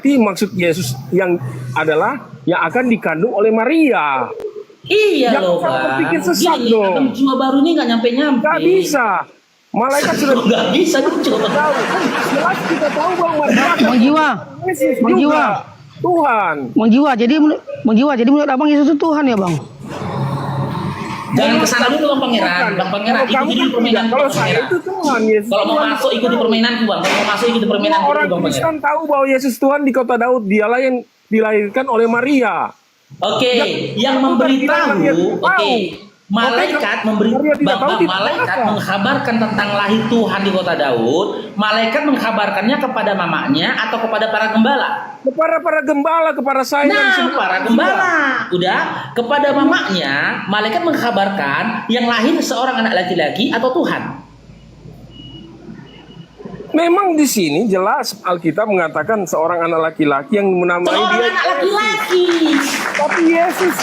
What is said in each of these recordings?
maksud Yesus yang adalah yang akan dikandung oleh Maria. Iya loh, Jangan Bang. berpikir sesat Gini, dong. Abang jiwa baru ini nggak nyampe-nyampe. Nggak bisa. Malaikat sudah Nggak bisa, itu coba. tahu. Jelas kita tahu bahwa Maria Bang Jiwa, Yesus Bang juga Jiwa. Tuhan. Bang Jiwa, jadi menurut abang Yesus itu Tuhan ya bang? Jangan kesana dulu Bang Pangeran. Bang Pangeran, Kalau kamu ikuti kan dulu permainan tidak. Kalau saya itu Tuhan, Yesus. Kalau mau Tuhan. masuk ikuti permainanku Bang. Kalau mau masuk ikuti permainan Semua orang Bang Pangeran. Kristen tahu bahwa Yesus Tuhan di kota Daud, dialah yang dilahirkan oleh Maria. Oke, yang memberitahu, oke, malaikat malaikat mengkabarkan tentang lahir Tuhan di kota Daud. Malaikat mengkabarkannya kepada mamanya atau kepada para gembala? Kepada para gembala, kepada saya dan Nah, semua para gembala, udah kepada mamanya, malaikat mengkabarkan yang lahir seorang anak laki-laki atau Tuhan. Memang di sini jelas Alkitab mengatakan seorang anak laki-laki yang menamai Seorang dia. anak laki-laki Tapi Yesus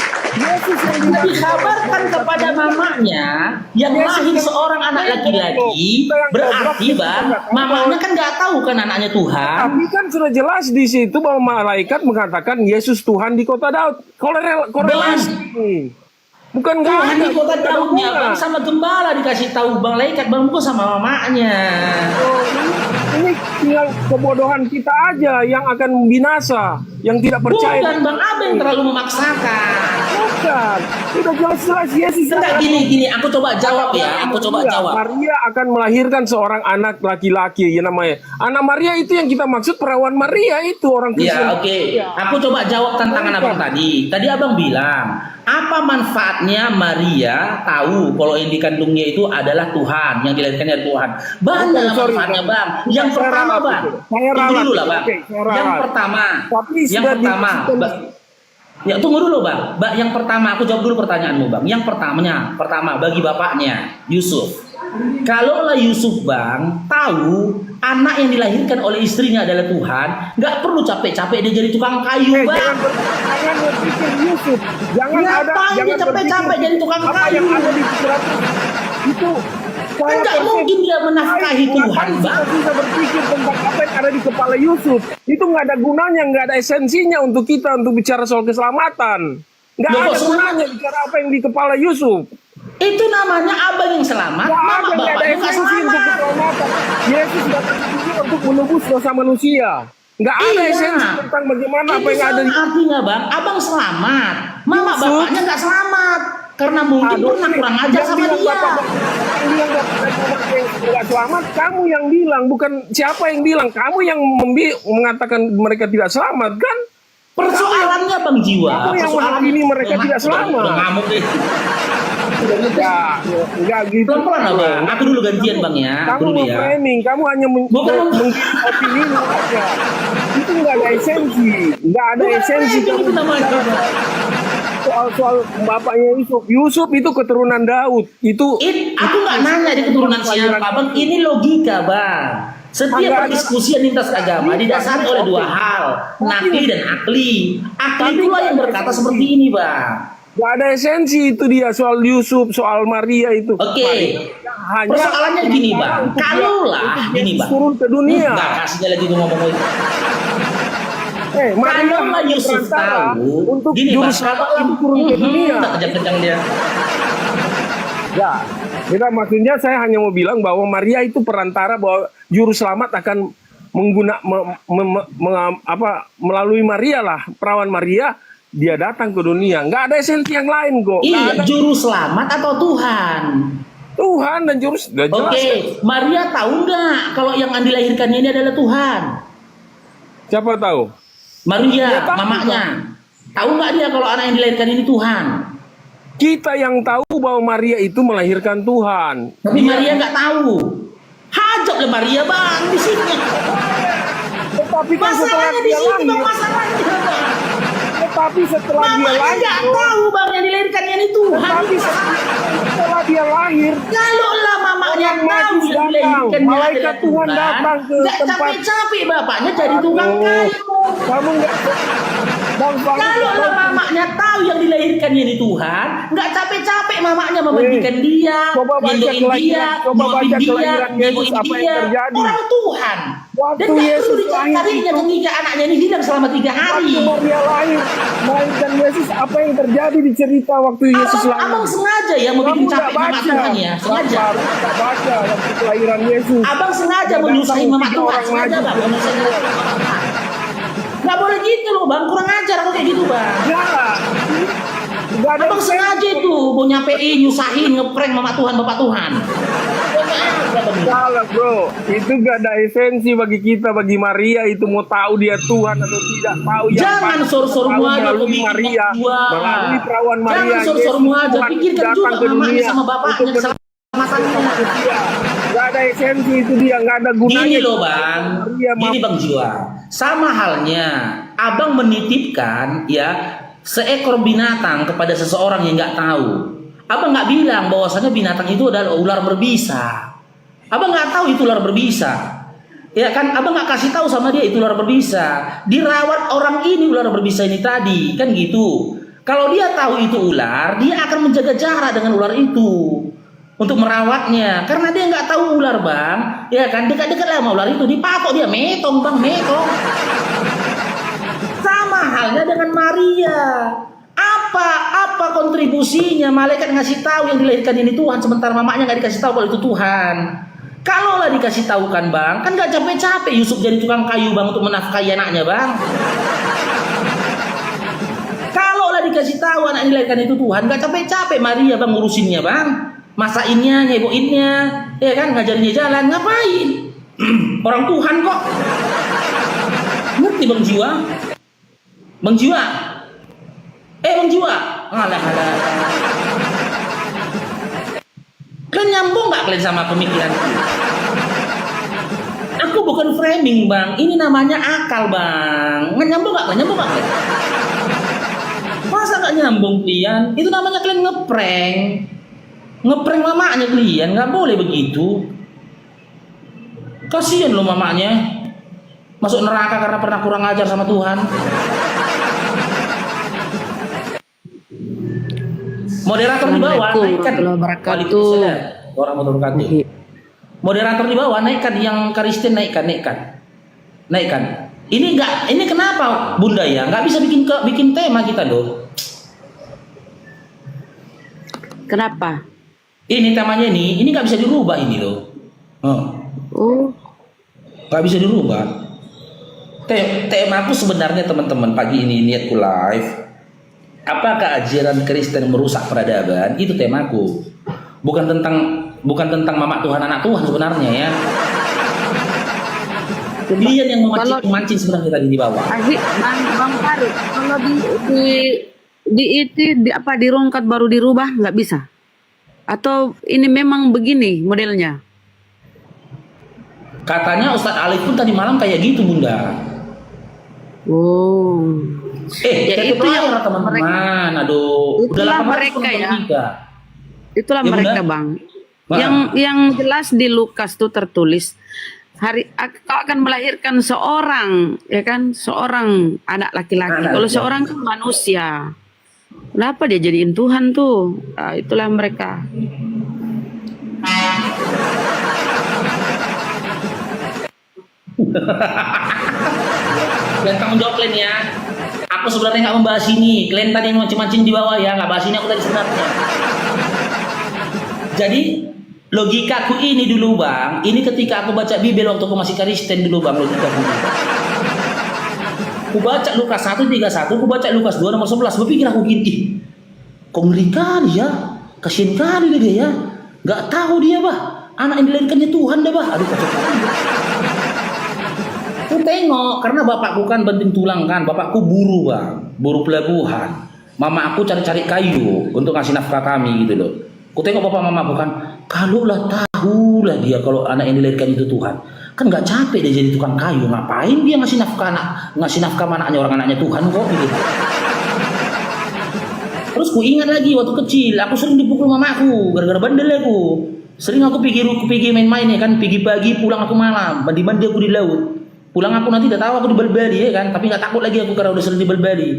yang dikabarkan kepada mamanya yang lahir seorang anak laki-laki, berarti Bang, mamanya kan nggak tahu kan anaknya Tuhan. Tapi kan sudah jelas di situ bahwa malaikat mengatakan Yesus Tuhan di kota Daud. Korelasi. Bukan nggak Tuhan ada di kota nggak ada Daudnya hubungan. Bang, sama gembala dikasih tahu malaikat Bang, bukan sama mamanya. Oh, ini tinggal kebodohan kita aja yang akan binasa, yang tidak percaya. Bukan Bang, apa yang terlalu memaksakan? Bukan. Sudah jelas-jelas Yesus. Enggak, gini, aku coba jawab ya, aku coba jawab. Maria akan melahirkan seorang anak laki-laki, ya namanya. Anak Maria itu yang kita maksud perawan Maria itu orang Kristen. Ya, oke. Aku coba jawab tantangan Abang tadi. Tadi Abang bilang, apa manfaatnya Maria tahu kalau yang dikandungnya itu adalah Tuhan, yang dilahirkannya dari Tuhan? Banyak manfaatnya Bang. Yang pertama Bang, tunggu dulu lah Bang. Yang pertama, ya tunggu dulu Bang. Yang pertama, aku jawab dulu pertanyaanmu Bang. Yang pertama bagi bapaknya Yusuf. Kalaulah Yusuf Bang tahu anak yang dilahirkan oleh istrinya adalah Tuhan, nggak perlu capek-capek dia jadi tukang kayu Bang. Jangan berpikir Yusuf. Jangan dia capek-capek jadi tukang apa kayu. yang ada di pikiran itu. Kan nggak mungkin dia menafkahi Tuhan Bang. Bisa berpikir tentang apa yang ada di kepala Yusuf. Itu nggak ada gunanya, nggak ada esensinya untuk kita untuk bicara soal keselamatan. Nggak ada gunanya bicara apa yang di kepala Yusuf. Itu namanya abang yang selamat, mama bapaknya nggak selamat. Yesus datang ke dunia untuk menebus dosa manusia. Nggak ada esensi tentang bagaimana apa yang ada di. Artinya Bang, abang selamat, mama bapaknya nggak selamat. Karena mungkin pernah kurang ajar sama dia. Yang bilang nggak selamat, kamu yang bilang, bukan siapa yang bilang. Kamu yang mengatakan mereka tidak selamat kan? Persoalannya Bang Jiwa. Persoalan ini mereka tidak selamat. Ngamuk deh. Enggak gitu. Pelan-pelan Bang. Aku dulu gantian Bang ya. Kamu mau framing, kamu hanya menggiring opini aja. Itu nggak ada esensi, nggak ada esensi. Itu namanya. Soal bapaknya Yusuf itu keturunan Daud. Aku nggak nanya di keturunan siapa Bang. Ini logika Bang. Setiap perdiskusian lintas agama didasari oleh dua hal, nakli dan akli. Akli itulah yang berkata seperti ini Bang. Gak ada esensi itu dia soal Yusuf, soal Maria itu. Oke. Persoalannya gini Bang. Kalaulah gini Bang. Turun ke dunia. Enggak kasih lagi ngomong itu. Maria Yusuf tahu untuk gini juru Bang. selamat itu turun ke dunia. Kencang-kencang dia. Ya, kita maksudnya saya hanya mau bilang bahwa Maria itu perantara bahwa juru selamat akan melalui Maria lah, perawan Maria. Dia datang ke dunia, nggak ada esensi yang lain kok. Iya, juru selamat atau Tuhan? Tuhan dan juru. Oke, Maria tahu nggak kalau yang dilahirkannya ini adalah Tuhan? Siapa tahu? Maria, mamanya. Tahu nggak dia kalau anak yang dilahirkan ini Tuhan? Kita yang tahu bahwa Maria itu melahirkan Tuhan. Tapi Maria nggak tahu. Hajaklah Maria Bang di sini. Tetapi kan masalahnya di sini Bang, masalahnya Bang. Tetapi setelah dia lahir, nggak tahu Bang yang dilahirkannya ini Tuhan. Tetapi setelah dia lahir, kalau lah mamanya tahu yang dilahirkan malaikat Tuhan datang ke nggak tempat. capek-capek bapaknya jadi tukang kayu. Kamu nggak. Kalau lah mamanya tahu yang dilahirkannya ini Tuhan, nggak capek-capek mamanya memandikan dia, nyentuhin dia, nyuapin dia, Yesus apa yang terjadi. orang Tuhan. Waktu Dan nggak perlu Yesus lahir dicarinya itu, ketika anaknya ini hilang selama 3 hari. waktu Maria lahir, melahirkan Yesus, apa yang terjadi di cerita waktu Yesus lahir? Abang sengaja ya mau Kamu bikin nggak capek mama baca, Tuhan ya, sengaja. baru nggak baca waktu kelahiran Yesus. Abang sengaja Nggak menyusahin datang mama 3 Tuhan, orang sengaja maju. bang, menyusahin mama Tuhan. Nggak boleh gitu loh bang, kurang ajar aku kayak gitu bang. Nggak ada Abang sengaja itu mau nyampein, nyusahin, ngeprank mama Tuhan, bapak Tuhan. salah bro, itu gak ada esensi bagi kita, bagi Maria itu mau tahu dia Tuhan atau tidak tahu. Yang Jangan pasti sor-sormu tahu aja kau melalui bikin Maria, gua. melalui perawan Maria. Jangan sor-sormu Yesus aja, Tuhan pikirkan juga datang ke mamanya dunia sama bapaknya untuk keselamatannya. manusia. Gak ada esensi itu dia, gak ada gunanya. Gini loh bang, Maria, gini bang Jiwa, sama halnya abang menitipkan ya seekor binatang kepada seseorang yang nggak tahu. Abang nggak bilang bahwasanya binatang itu adalah ular berbisa. Abang nggak tahu itu ular berbisa, ya kan? Abang nggak kasih tahu sama dia itu ular berbisa. Dirawat orang ini ular berbisa ini tadi, kan gitu. Kalau dia tahu itu ular, dia akan menjaga jarak dengan ular itu untuk merawatnya, karena dia nggak tahu ular bang, ya kan? Dekat-dekat lah sama ular itu, dipakok dia metong bang, metong. Sama halnya dengan Maria. Apa kontribusinya malaikat ngasih tahu yang dilahirkan ini Tuhan, sementara mamanya nggak dikasih tahu kalau itu Tuhan. Kalau lah dikasih tahu kan bang, kan nggak capek-capek Yusuf jadi tukang kayu bang untuk menafkahi anaknya bang. Kalau lah dikasih tahu anak yang dilahirkan itu Tuhan, nggak capek-capek Maria bang ngurusinnya bang, masainnya, nyeboinnya, ya kan, ngajarinnya jalan, ngapain? Orang Tuhan kok. Ngerti bang Jiwa? Bang Jiwa? Bang Jiwa? Alah. Kalian nyambung nggak kalian sama pemikiran? Aku bukan framing bang, ini namanya akal bang. Nyambung nggak? Nyambung nggak? Masa nggak nyambung kalian? Itu namanya kalian ngeprank mamanya kalian. Nggak boleh begitu. Kasian loh mamanya, masuk neraka karena pernah kurang ajar sama Tuhan. Moderator di bawah naikkan. Waalaikumsalam. Warahmatullahi wabarakatuh. Moderator di bawah naikkan, yang Kristen naikkan. Ini kenapa Bunda ya? Nggak bisa bikin tema kita loh. Kenapa? Ini temanya ini nggak bisa dirubah ini loh. Oh, Nggak bisa dirubah. Tema aku sebenarnya teman-teman pagi ini niatku live. Apakah ajaran Kristen merusak peradaban? Itu temaku. Bukan tentang mama Tuhan anak Tuhan sebenarnya ya. Kalian yang memancing sebenarnya tadi di bawah. Bang Farid, kalau dirongkat baru dirubah nggak bisa? Atau ini memang begini modelnya? Katanya Ustadz Alif pun tadi malam kayak gitu Bunda. Oh. Ya itu yang teman-teman. Aduh, itulah udah mereka ya. Itulah Ya, mereka Bunda? bang. Nah. Yang jelas di Lukas tuh tertulis kau akan melahirkan seorang, ya kan, seorang anak laki-laki. Kalau seorang kan manusia. Kenapa dia jadiin Tuhan tuh? Nah, itulah mereka. Dan tanggung jawab kalian ya. Aku sebenarnya nggak membahas ini. Kalian tadi yang mancing-mancing di bawah ya, nggak bahas ini aku tadi sebenarnya. Jadi logikaku ini dulu bang, ini ketika aku baca Bibel waktu aku masih Kristen dulu bang, logikaku. Aku baca Lukas 1:31, aku baca Lukas 2 nomor 11, berpikir aku gini, kok ngeri kali ya, kasihan kali dia ya, nggak tahu dia bah, anak yang dilahirkannya Tuhan dah bah, aduh kacau kali. Aku tengok, karena bapakku kan banting tulang kan, bapakku buru bang, buru pelabuhan, mama aku cari-cari kayu untuk ngasih nafkah kami gitu loh. Aku tengok bapak mama aku kan, kalau lah tahu lah dia kalau anak yang dilahirkan itu Tuhan, kan nggak capek dia jadi tukang kayu, ngapain dia ngasih nafkah anaknya, orang anaknya Tuhan kok gitu. Terus ku ingat lagi waktu kecil, aku sering dipukul mamaku gara-gara bandel aku. Sering aku pergi main-main ya kan, pergi pagi pulang aku malam, mandi aku di laut. Pulang aku nanti udah tahu aku di Bali ya kan, tapi nggak takut lagi aku karena udah sering di Bali.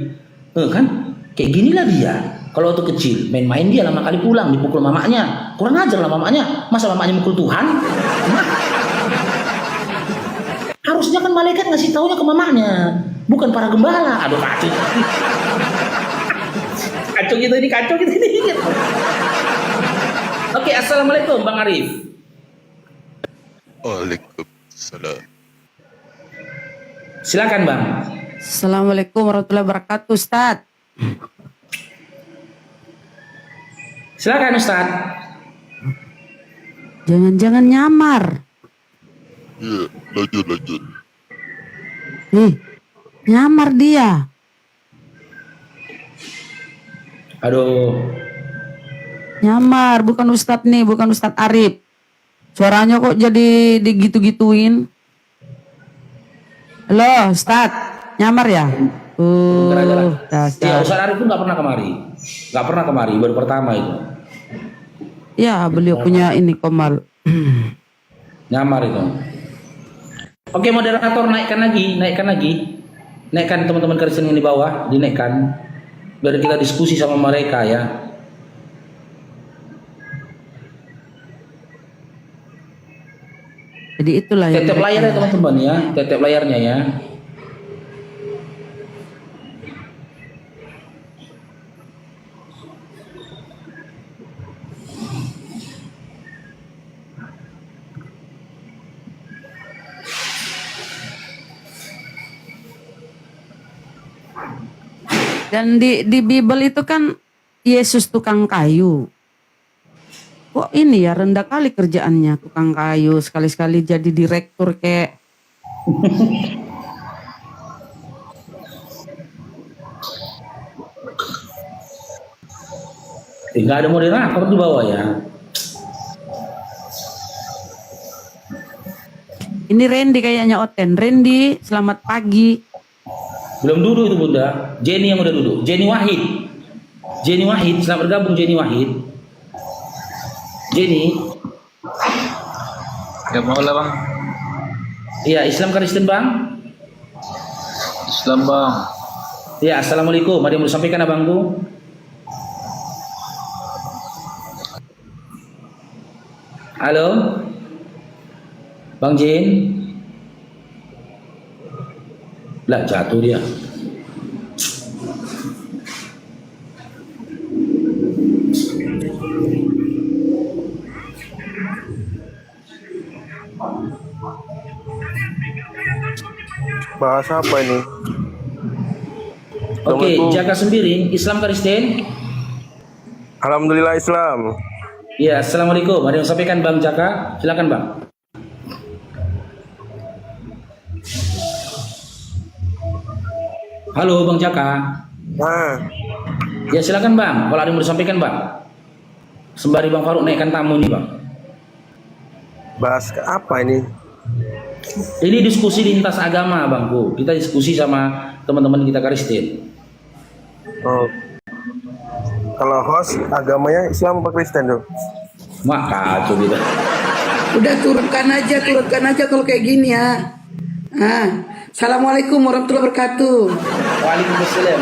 Kan? Kayak ginilah dia. Kalau waktu kecil main-main dia lama kali pulang dipukul mamanya. Kurang ajar lah mamanya. Masa mamanya mukul Tuhan? harusnya kan malaikat ngasih taunya ke mamanya, bukan para gembala. Aduh kacau. Kacau gitu ini. Oke, assalamualaikum Bang Arif. Waalaikumsalam. Silakan Bang. Assalamualaikum warahmatullahi wabarakatuh, Ustaz. Silakan Ustaz. Jangan-jangan nyamar. Iya, lanjut. Nyamar dia. Aduh. Nyamar, bukan Ustadz nih, bukan Ustadz Arif. Suaranya kok jadi digitu-gituin. Halo, Ustadz, nyamar ya? Ya, Ustadz Arif itu nggak pernah kemari, baru pertama itu. Ya, beliau punya ini komal. Nyamar itu. Oke, moderator naikkan lagi. Naikkan teman-teman Kristen yang di bawah, dinaikkan. Biar kita diskusi sama mereka ya. Jadi itulah yang Tetep layarnya teman-teman ya, tetep layarnya ya. Dan di Bible itu kan Yesus tukang kayu. Kok ini ya rendah kali kerjaannya, tukang kayu, sekali-sekali jadi direktur kayak. Nggak ada moderator di bawah ya. Ini Randy kayaknya Oten. Randy, selamat pagi. Belum duduk itu Bunda. Jenny yang udah duduk. Jenny Wahid, selamat bergabung Jenny Wahid. Jenny. Ya mau lah bang. Iya, Islam Kristen Bang. Islam bang. Ya, assalamualaikum. Ada yang mau disampaikan abangku? Halo, Bang Jin. Lah jatuh dia. Bahasa apa ini? Oke, jaga sembiring, Islam Kristen. Alhamdulillah Islam. Ya, assalamualaikum. Ada yang sampaikan Bang Jaka? Silakan Bang. Halo Bang Jaka. Nah, Ya silakan Bang. Kalau ada yang mau disampaikan Bang. Sembari Bang Faruk naikkan tamu nih Bang. bahas apa ini? Ini diskusi lintas agama Bangku. Kita diskusi sama teman-teman kita Kristen. Oh. Kalau host agamanya Islam apa Kristen tuh? Maka kacau gitu. Udah turunkan aja kalau kayak gini ya. Assalamualaikum warahmatullahi wabarakatuh. Waalaikumsalam.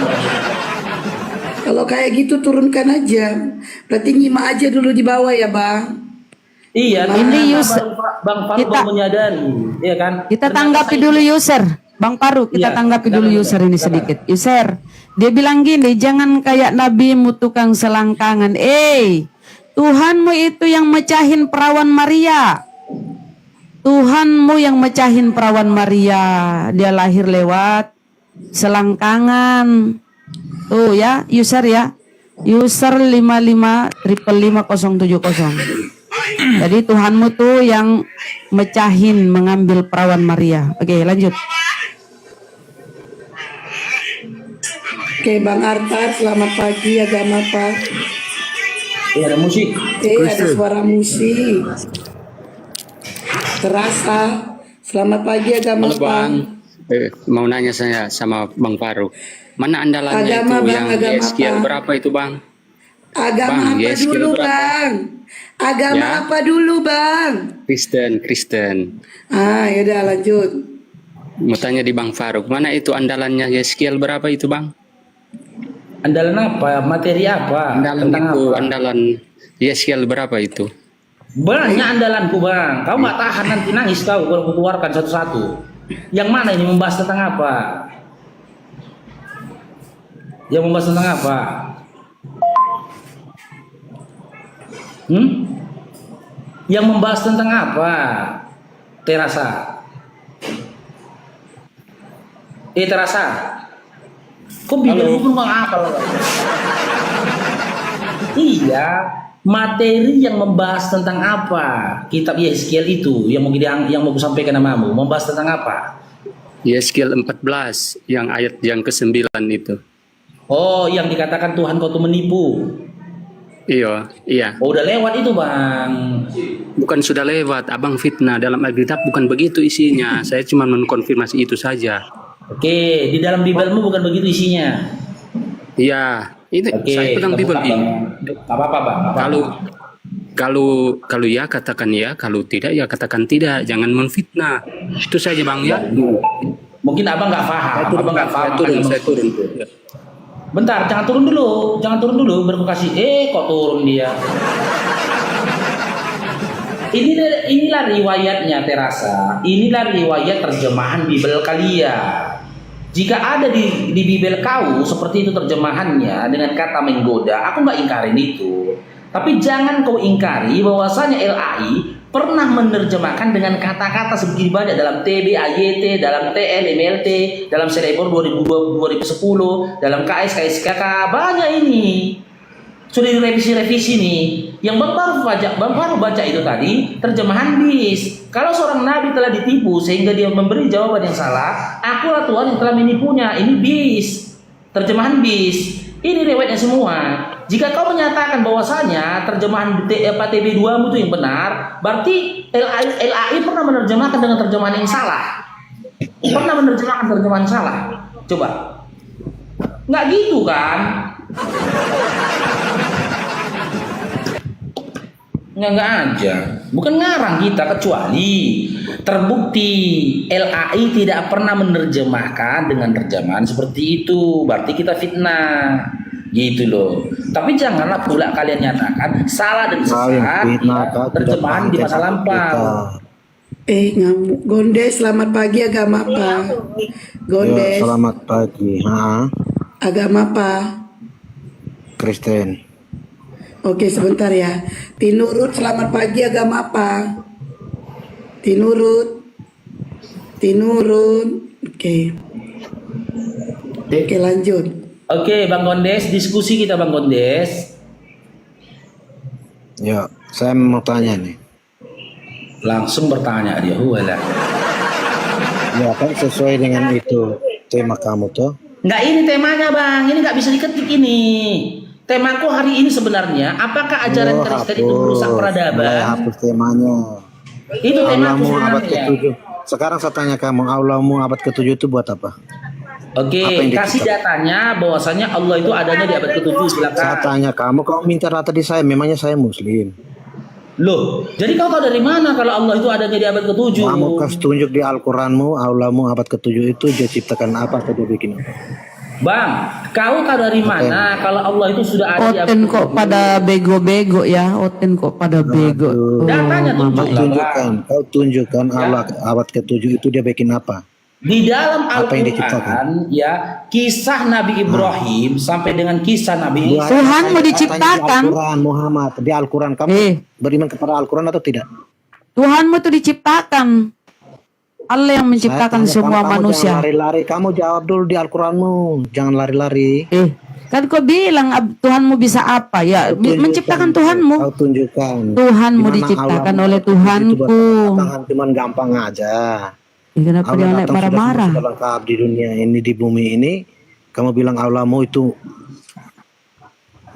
Kalau kayak gitu turunkan aja. Berarti nyimak aja dulu di bawah ya bang. Iya, Ini user. Bang Faruk Kita- baru menyadari, iya kan? Kita Ternyata tanggapi saya- dulu user. Bang Paru, kita Iya, tanggapi dulu silakan, user ini silakan. sedikit. User, dia bilang gini, jangan kayak nabimu tukang selangkangan. Tuhanmu itu yang mecahin perawan Maria. Tuhanmu yang mecahin perawan Maria. Dia lahir lewat selangkangan. Tuh ya, user ya. User 55555070. Jadi Tuhanmu tuh yang mecahin, mengambil perawan Maria. Oke, lanjut. Oke bang Artar, selamat pagi agama pak. Iya, ada musik. Ada suara musik. Terasa. Selamat pagi agama Halo pak. Bang, mau nanya saya sama Bang Faru. Mana andalannya Agama, itu Bang, yang agama, YSKL Pak. berapa itu Bang? Agama Bang, apa yes, dulu kilo berapa? bang? Agama Ya. apa dulu bang? Kristen. Yaudah lanjut. Mau tanya di Bang Faruk, mana itu andalannya YSKL berapa itu Bang? Andalan apa? Materi apa? Andalan Tentang itu, apa? andalan YSKL berapa itu? Banyak andalanku Bang. Kau nggak tahan nanti nangis kau kalau aku keluarkan satu-satu. Yang mana ini membahas tentang apa? Yang membahas tentang apa? Yang membahas tentang apa? Terasa. Terasa. Kok bibirmu pun nggak apa? Iya, materi yang membahas tentang apa? Kitab Yeskiel itu yang mau sampaikan namamu, membahas tentang apa? Yeskiel 14 yang ayat yang ke-9 itu. Oh, yang dikatakan Tuhan kau tuh menipu. Iya. Oh, udah lewat itu, Bang. Bukan sudah lewat, abang fitnah. Dalam Alkitab bukan begitu isinya. Saya cuma mengkonfirmasi itu saja. Oke, di dalam Bibelmu bukan begitu isinya. Iya, itu Oke, saya pegang Bible ini. Apa-apa, Bang. Kalau ya katakan ya, kalau tidak ya katakan tidak. Jangan menfitnah. Itu saja bang ya. Mungkin abang nggak paham. Saya turun. Bentar, jangan turun dulu. Baru kasih. Kok turun dia? Inilah riwayatnya Terasa. Inilah riwayat terjemahan Bibel kalian. Jika ada di Bibel kau seperti itu terjemahannya dengan kata menggoda, aku nggak ingkarin itu. Tapi jangan kau ingkari bahwasanya LAI pernah menerjemahkan dengan kata-kata seperti banyak dalam TB, AYT, dalam TL, MLT, dalam Selebor 2010, dalam KS, KSKK, banyak ini. Sudah direvisi-revisi nih. Yang baru baca itu tadi terjemahan BIS. Kalau seorang nabi telah ditipu sehingga dia memberi jawaban yang salah, akulah Tuhan yang telah menipunya. Ini BIS. Terjemahan BIS. Ini riwayatnya semua. Jika kau menyatakan bahwasanya terjemahan TB2 itu yang benar, berarti LAI pernah menerjemahkan dengan terjemahan yang salah. Pernah menerjemahkan terjemahan salah. Coba. Nggak gitu kan? Nggak aja. Bukan ngarang kita, kecuali terbukti LAI tidak pernah menerjemahkan dengan terjemahan seperti itu. Berarti kita fitnah. Gitu loh. Tapi janganlah pula kalian nyatakan salah dan sesat terjemahan di masa lampau. Ngamuk. Gondes, selamat pagi, agama apa? Gondes. Ya, selamat pagi. Agama apa? Kristen. Oke, sebentar ya. Tinurut, selamat pagi, agama apa? Tinurut. Oke. Oke, lanjut. Oke, Bang Gondes, diskusi kita Bang Gondes. Ya, saya mau tanya nih. Langsung bertanya dia, huwala. Ya, kan sesuai dengan itu tema kamu tuh. Nggak, ini temanya Bang, ini nggak bisa diketik ini. Temaku hari ini sebenarnya, apakah ajaran Kristen itu merusak peradaban? Hapus temanya. Itu temaku Aulamu abad sebenarnya. ke-7. Sekarang saya tanya kamu, Aulamu abad ke-7 itu buat apa? Oke, kasih datanya bahwasanya Allah itu adanya di abad ke-7, silakan. Saya tanya kamu minta data di saya, memangnya saya Muslim. Loh, jadi kau tahu dari mana kalau Allah itu adanya di abad ke-7? Kamu kasih tunjuk di Al-Quranmu, Aulamu abad ke-7 itu dia ciptakan apa atau dia bikin apa? Bang, kau tahu dari mana kalau Allah itu sudah ada di abad Oten ke-7? kok pada bego-bego ya, Oten kok pada bego. Datanya Tunjukkan, kau tunjukkan Allah abad ke-7 itu dia bikin apa? Di dalam Apa yang Al-Quran ya, kisah Nabi Ibrahim sampai dengan kisah Nabi Isa. Tuhan mau diciptakan. Di Al-Quran Muhammad, di Al-Quran kamu beriman kepada Al-Quran atau tidak? Tuhanmu itu diciptakan. Allah yang menciptakan semua manusia. Jangan lari-lari, kamu jawab dulu di Al-Quranmu, jangan lari-lari. Kan kau bilang Tuhanmu bisa apa ya? Menciptakan Tuhanmu. Kau tunjukkan. Tuhanmu diciptakan oleh Tuhanku. Cuman gampang aja. Kenapa dia naik marah-marah? Sudah lengkap di dunia ini, di bumi ini. Kamu bilang Allahmu itu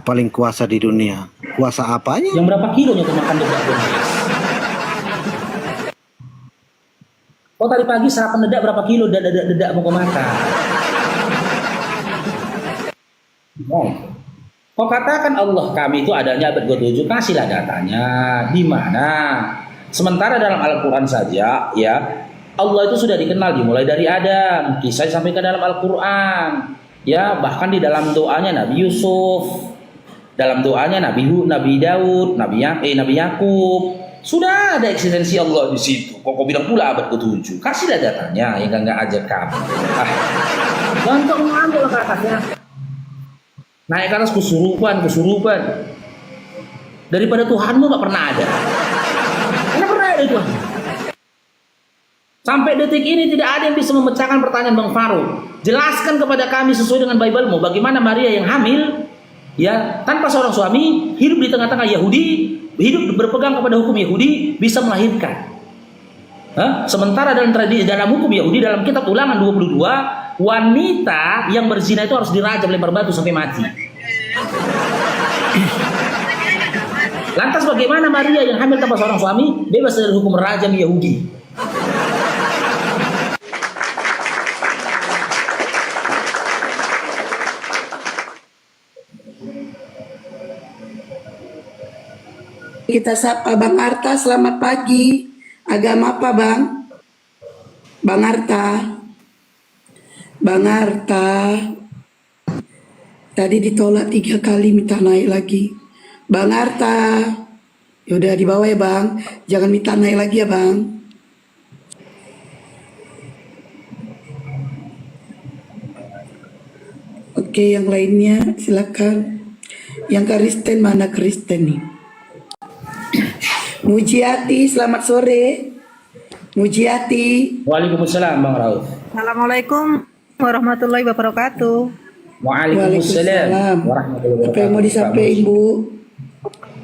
paling kuasa di dunia. Kuasa apanya? Yang berapa kilonya tuh makan dedak Gondes? Oh, tadi pagi sarapan dedak berapa kilo dedak mau kau makan? Oh. Kau katakan Allah kami itu adanya abad ke-7, kasihlah datanya di mana? Sementara dalam Al-Quran saja ya, Allah itu sudah dikenal dimulai dari Adam, kisah disampaikan dalam Al-Quran, ya bahkan di dalam doanya Nabi Yusuf, dalam doanya Nabi Daud, Nabi Yakub, Sudah ada eksistensi Allah di situ. Kok kau bilang pula abad ke-7? Kasihlah datanya, yang nggak ajak kamu. Gampang mengambil ke atasnya. Naik ke atas kesurupan. Daripada Tuhanmu nggak pernah ada. Nggak pernah ada Tuhan. Sampai detik ini tidak ada yang bisa memecahkan pertanyaan Bang Farouk. Jelaskan kepada kami sesuai dengan Bible-mu bagaimana Maria yang hamil, ya tanpa seorang suami, hidup di tengah-tengah Yahudi, hidup berpegang kepada hukum Yahudi, bisa melahirkan. Sementara dalam hukum Yahudi, dalam kitab Ulangan 22, wanita yang berzina itu harus dirajam lempar batu sampai mati. Lantas bagaimana Maria yang hamil tanpa seorang suami bebas dari hukum rajam Yahudi? Kita sapa Bang Arta, selamat pagi. Agama apa Bang? Bang Arta. Bang Arta. Tadi ditolak 3 kali, minta naik lagi. Bang Arta. Yaudah di bawah ya Bang. Jangan minta naik lagi ya Bang. Oke, yang lainnya silakan. Yang Kristen mana Kristen nih? Mujiati, selamat sore. Mujiati. Waalaikumsalam Bang Rauf. Assalamualaikum warahmatullahi wabarakatuh. Waalaikumsalam warahmatullahi wabarakatuh. Apa yang mau disampaikan Bu?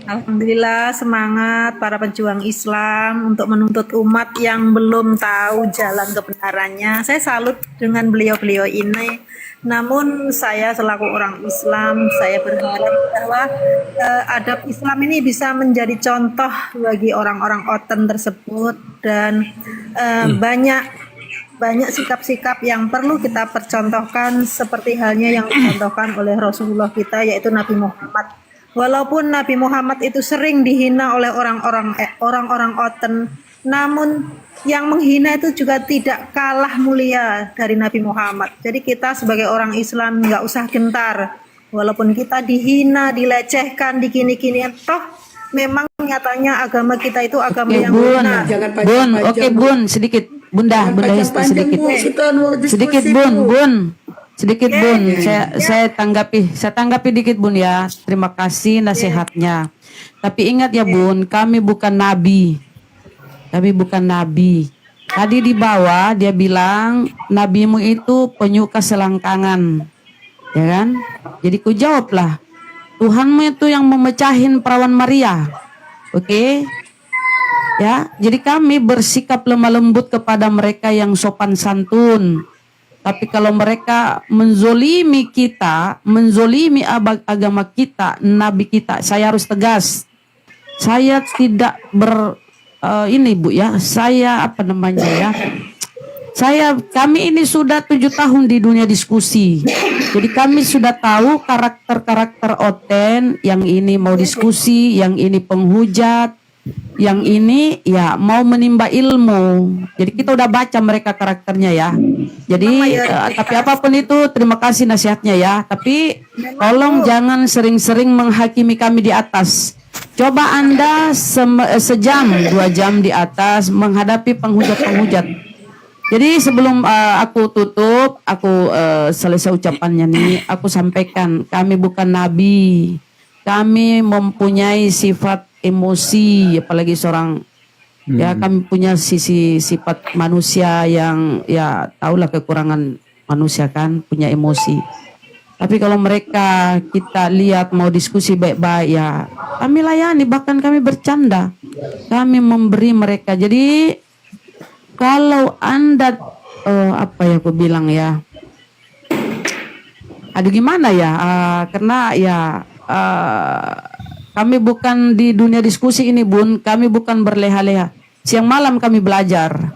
Alhamdulillah, semangat para pejuang Islam untuk menuntut umat yang belum tahu jalan kebenarannya. Saya salut dengan beliau-beliau ini. Namun saya selaku orang Islam, saya berharap bahwa adab Islam ini bisa menjadi contoh bagi orang-orang oten tersebut, dan banyak sikap-sikap yang perlu kita percontohkan seperti halnya yang dicontohkan oleh Rasulullah kita, yaitu Nabi Muhammad. Walaupun Nabi Muhammad itu sering dihina oleh orang-orang oten, namun yang menghina itu juga tidak kalah mulia dari Nabi Muhammad. Jadi kita sebagai orang Islam nggak usah gentar, walaupun kita dihina, dilecehkan, digini-gini, toh memang nyatanya agama kita itu agama yang benar. Bun, sedikit, Bunda Hista sedikit. Sedikit Bun, saya tanggapi dikit Bun ya. Terima kasih nasihatnya. Tapi ingat ya Bun, kami bukan nabi. Tadi di bawah dia bilang nabimu itu penyuka selangkangan, ya kan? Jadi ku jawablah, Tuhanmu itu yang memecahin perawan Maria, oke? Ya, jadi kami bersikap lemah lembut kepada mereka yang sopan santun. Tapi kalau mereka menzolimi kita, menzolimi agama kita, nabi kita, saya harus tegas. Saya tidak ini Bu ya, kami ini sudah 7 tahun di dunia diskusi. Jadi kami sudah tahu karakter-karakter oten, yang ini mau diskusi, yang ini penghujat, yang ini ya mau menimba ilmu. Jadi kita udah baca mereka karakternya ya. Jadi tapi apapun itu terima kasih nasihatnya ya. Tapi tolong jangan sering-sering menghakimi kami di atas. Coba Anda sejam 2 jam di atas menghadapi penghujat-penghujat. Jadi sebelum aku tutup, aku selesai ucapannya nih, aku sampaikan kami bukan nabi. Kami mempunyai sifat emosi, apalagi seorang ya, kami punya sifat manusia yang ya tahulah kekurangan manusia kan, punya emosi. Tapi kalau mereka kita lihat mau diskusi baik-baik ya kami layani, bahkan kami bercanda, kami memberi mereka. Jadi kalau Anda apa ya aku bilang ya, aduh gimana ya, karena ya kami bukan di dunia diskusi ini Bun, kami bukan berleha-leha. Siang malam kami belajar.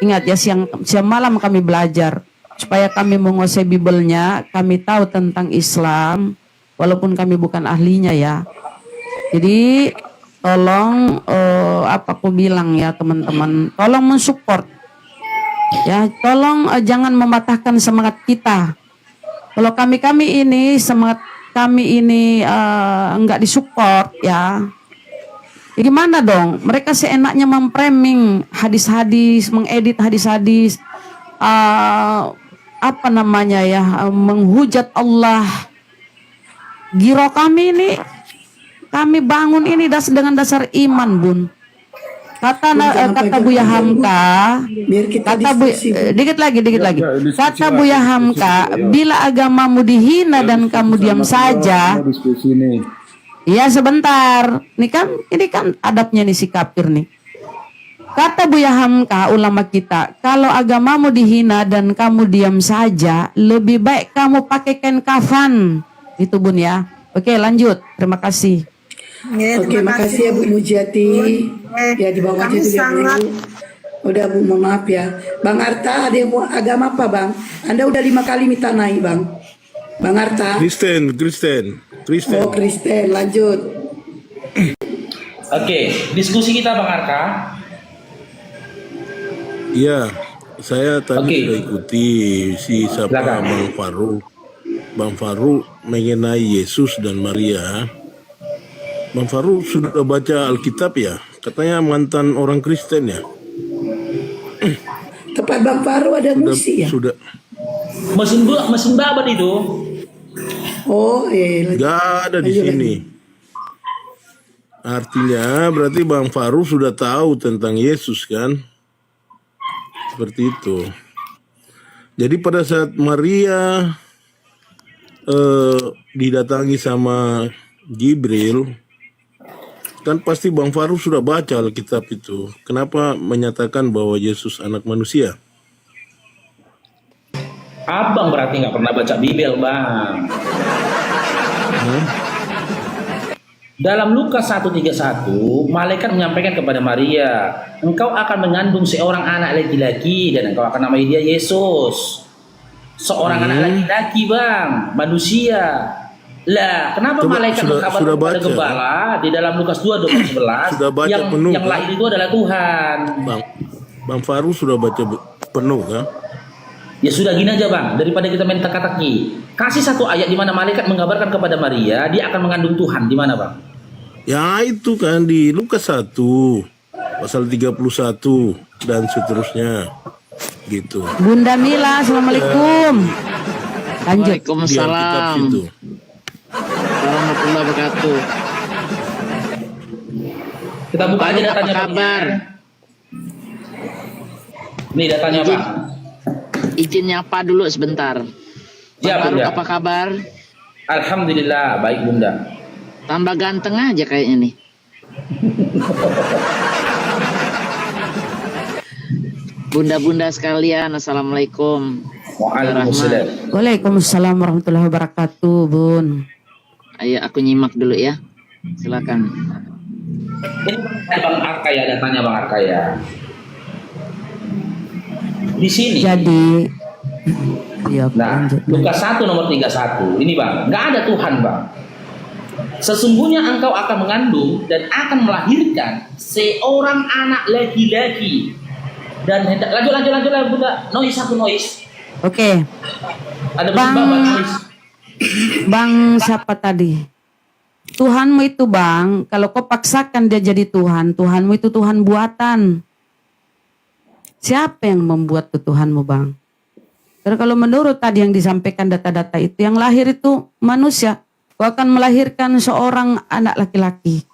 Ingat ya, siang malam kami belajar supaya kami menguasai Bible-nya, kami tahu tentang Islam walaupun kami bukan ahlinya ya. Jadi tolong apa aku bilang ya teman-teman, tolong mensupport. Ya, tolong jangan mematahkan semangat kita. Kalau kami ini semangat kami ini enggak disupport ya, Ya gimana dong? Mereka seenaknya memframing hadis-hadis, mengedit hadis-hadis, apa namanya ya, menghujat Allah. Giro kami ini, kami bangun ini dengan dasar iman, Bun. Kata Buya Hamka, kata dikit lagi. Kata Buya Hamka, bila agamamu dihina dan kamu diam saja. Iya sebentar, ini kan adabnya nih si kafir nih. Kata Buya Hamka, ulama kita, kalau agamamu dihina dan kamu diam saja, lebih baik kamu pakai kain kafan. Itu Bun ya. Oke lanjut, terima kasih. Ya, Oke, makasih ya Bu Mujiati. Ya di bawah kami itu dia sangat dulu. Udah Bu, mohon maaf ya. Bang Arta, ada yang mau agama apa Bang? Anda udah 5 kali minta naik Bang. Bang Arta. Kristen. Oh Kristen, lanjut. Oke, diskusi kita Bang Arka. Iya, saya tadi Oke. sudah ikuti si siapa Silakan. Bang Faru mengenai Yesus dan Maria. Bang Faru sudah baca Alkitab ya? Katanya mantan orang Kristen ya? Tempat Bang Faru ada musik ya? Sudah. Mesin babat itu. Oh, Gak ada di Lanjut, sini. Artinya berarti Bang Faru sudah tahu tentang Yesus kan? Seperti itu. Jadi pada saat Maria didatangi sama Jibril, kan pasti Bang Faru sudah baca Alkitab itu. Kenapa menyatakan bahwa Yesus anak manusia? Abang berarti nggak pernah baca Bibel, Bang. Dalam Lukas 1:31, malaikat menyampaikan kepada Maria, engkau akan mengandung seorang anak laki-laki dan engkau akan namai dia Yesus. Seorang anak laki-laki, Bang, manusia. Lah, kenapa malaikat mengkabarkan kepada gembala di dalam Lukas 2:11 yang lahir itu adalah Tuhan? Bang Faru sudah baca penuh kan? Ya sudah gini aja Bang, daripada kita main teka-teki. Kasih satu ayat di mana malaikat menggambarkan kepada Maria dia akan mengandung Tuhan, di mana Bang? Ya itu kan di Lukas 1 pasal 31 dan seterusnya gitu. Bunda Mila, assalamualaikum. Lanjut. Waalaikumsalam. Warahmatullahi wabarakatuh. Kita buka aja datanya. Apa kabar? Nih datanya Bang. Izin nyapa dulu sebentar. Ya, Bang Faruk, Bunda. apa kabar? Alhamdulillah baik Bunda. Tambah ganteng aja kayaknya nih. Bunda-bunda sekalian, assalamualaikum. Waalaikumsalam. Waalaikumsalam warahmatullahi wabarakatuh, Bun. Ayo aku nyimak dulu ya. Silakan. Ini Bang Arkaya datanya Bang Arkaya. Di sini. Jadi, ya, Nah, lanjut. Lukas 1 nomor 31. Ini Bang, nggak ada Tuhan Bang. Sesungguhnya engkau akan mengandung dan akan melahirkan seorang anak laki-laki. Dan lanjut Bunda. Noise aku noise. Oke. Ada Bang, noise. Bang siapa tadi? Tuhanmu itu Bang, kalau kau paksakan dia jadi Tuhan, Tuhanmu itu Tuhan buatan. Siapa yang membuat tuh Tuhanmu Bang? Karena kalau menurut tadi yang disampaikan data-data itu, yang lahir itu manusia. Kau akan melahirkan seorang anak laki-laki.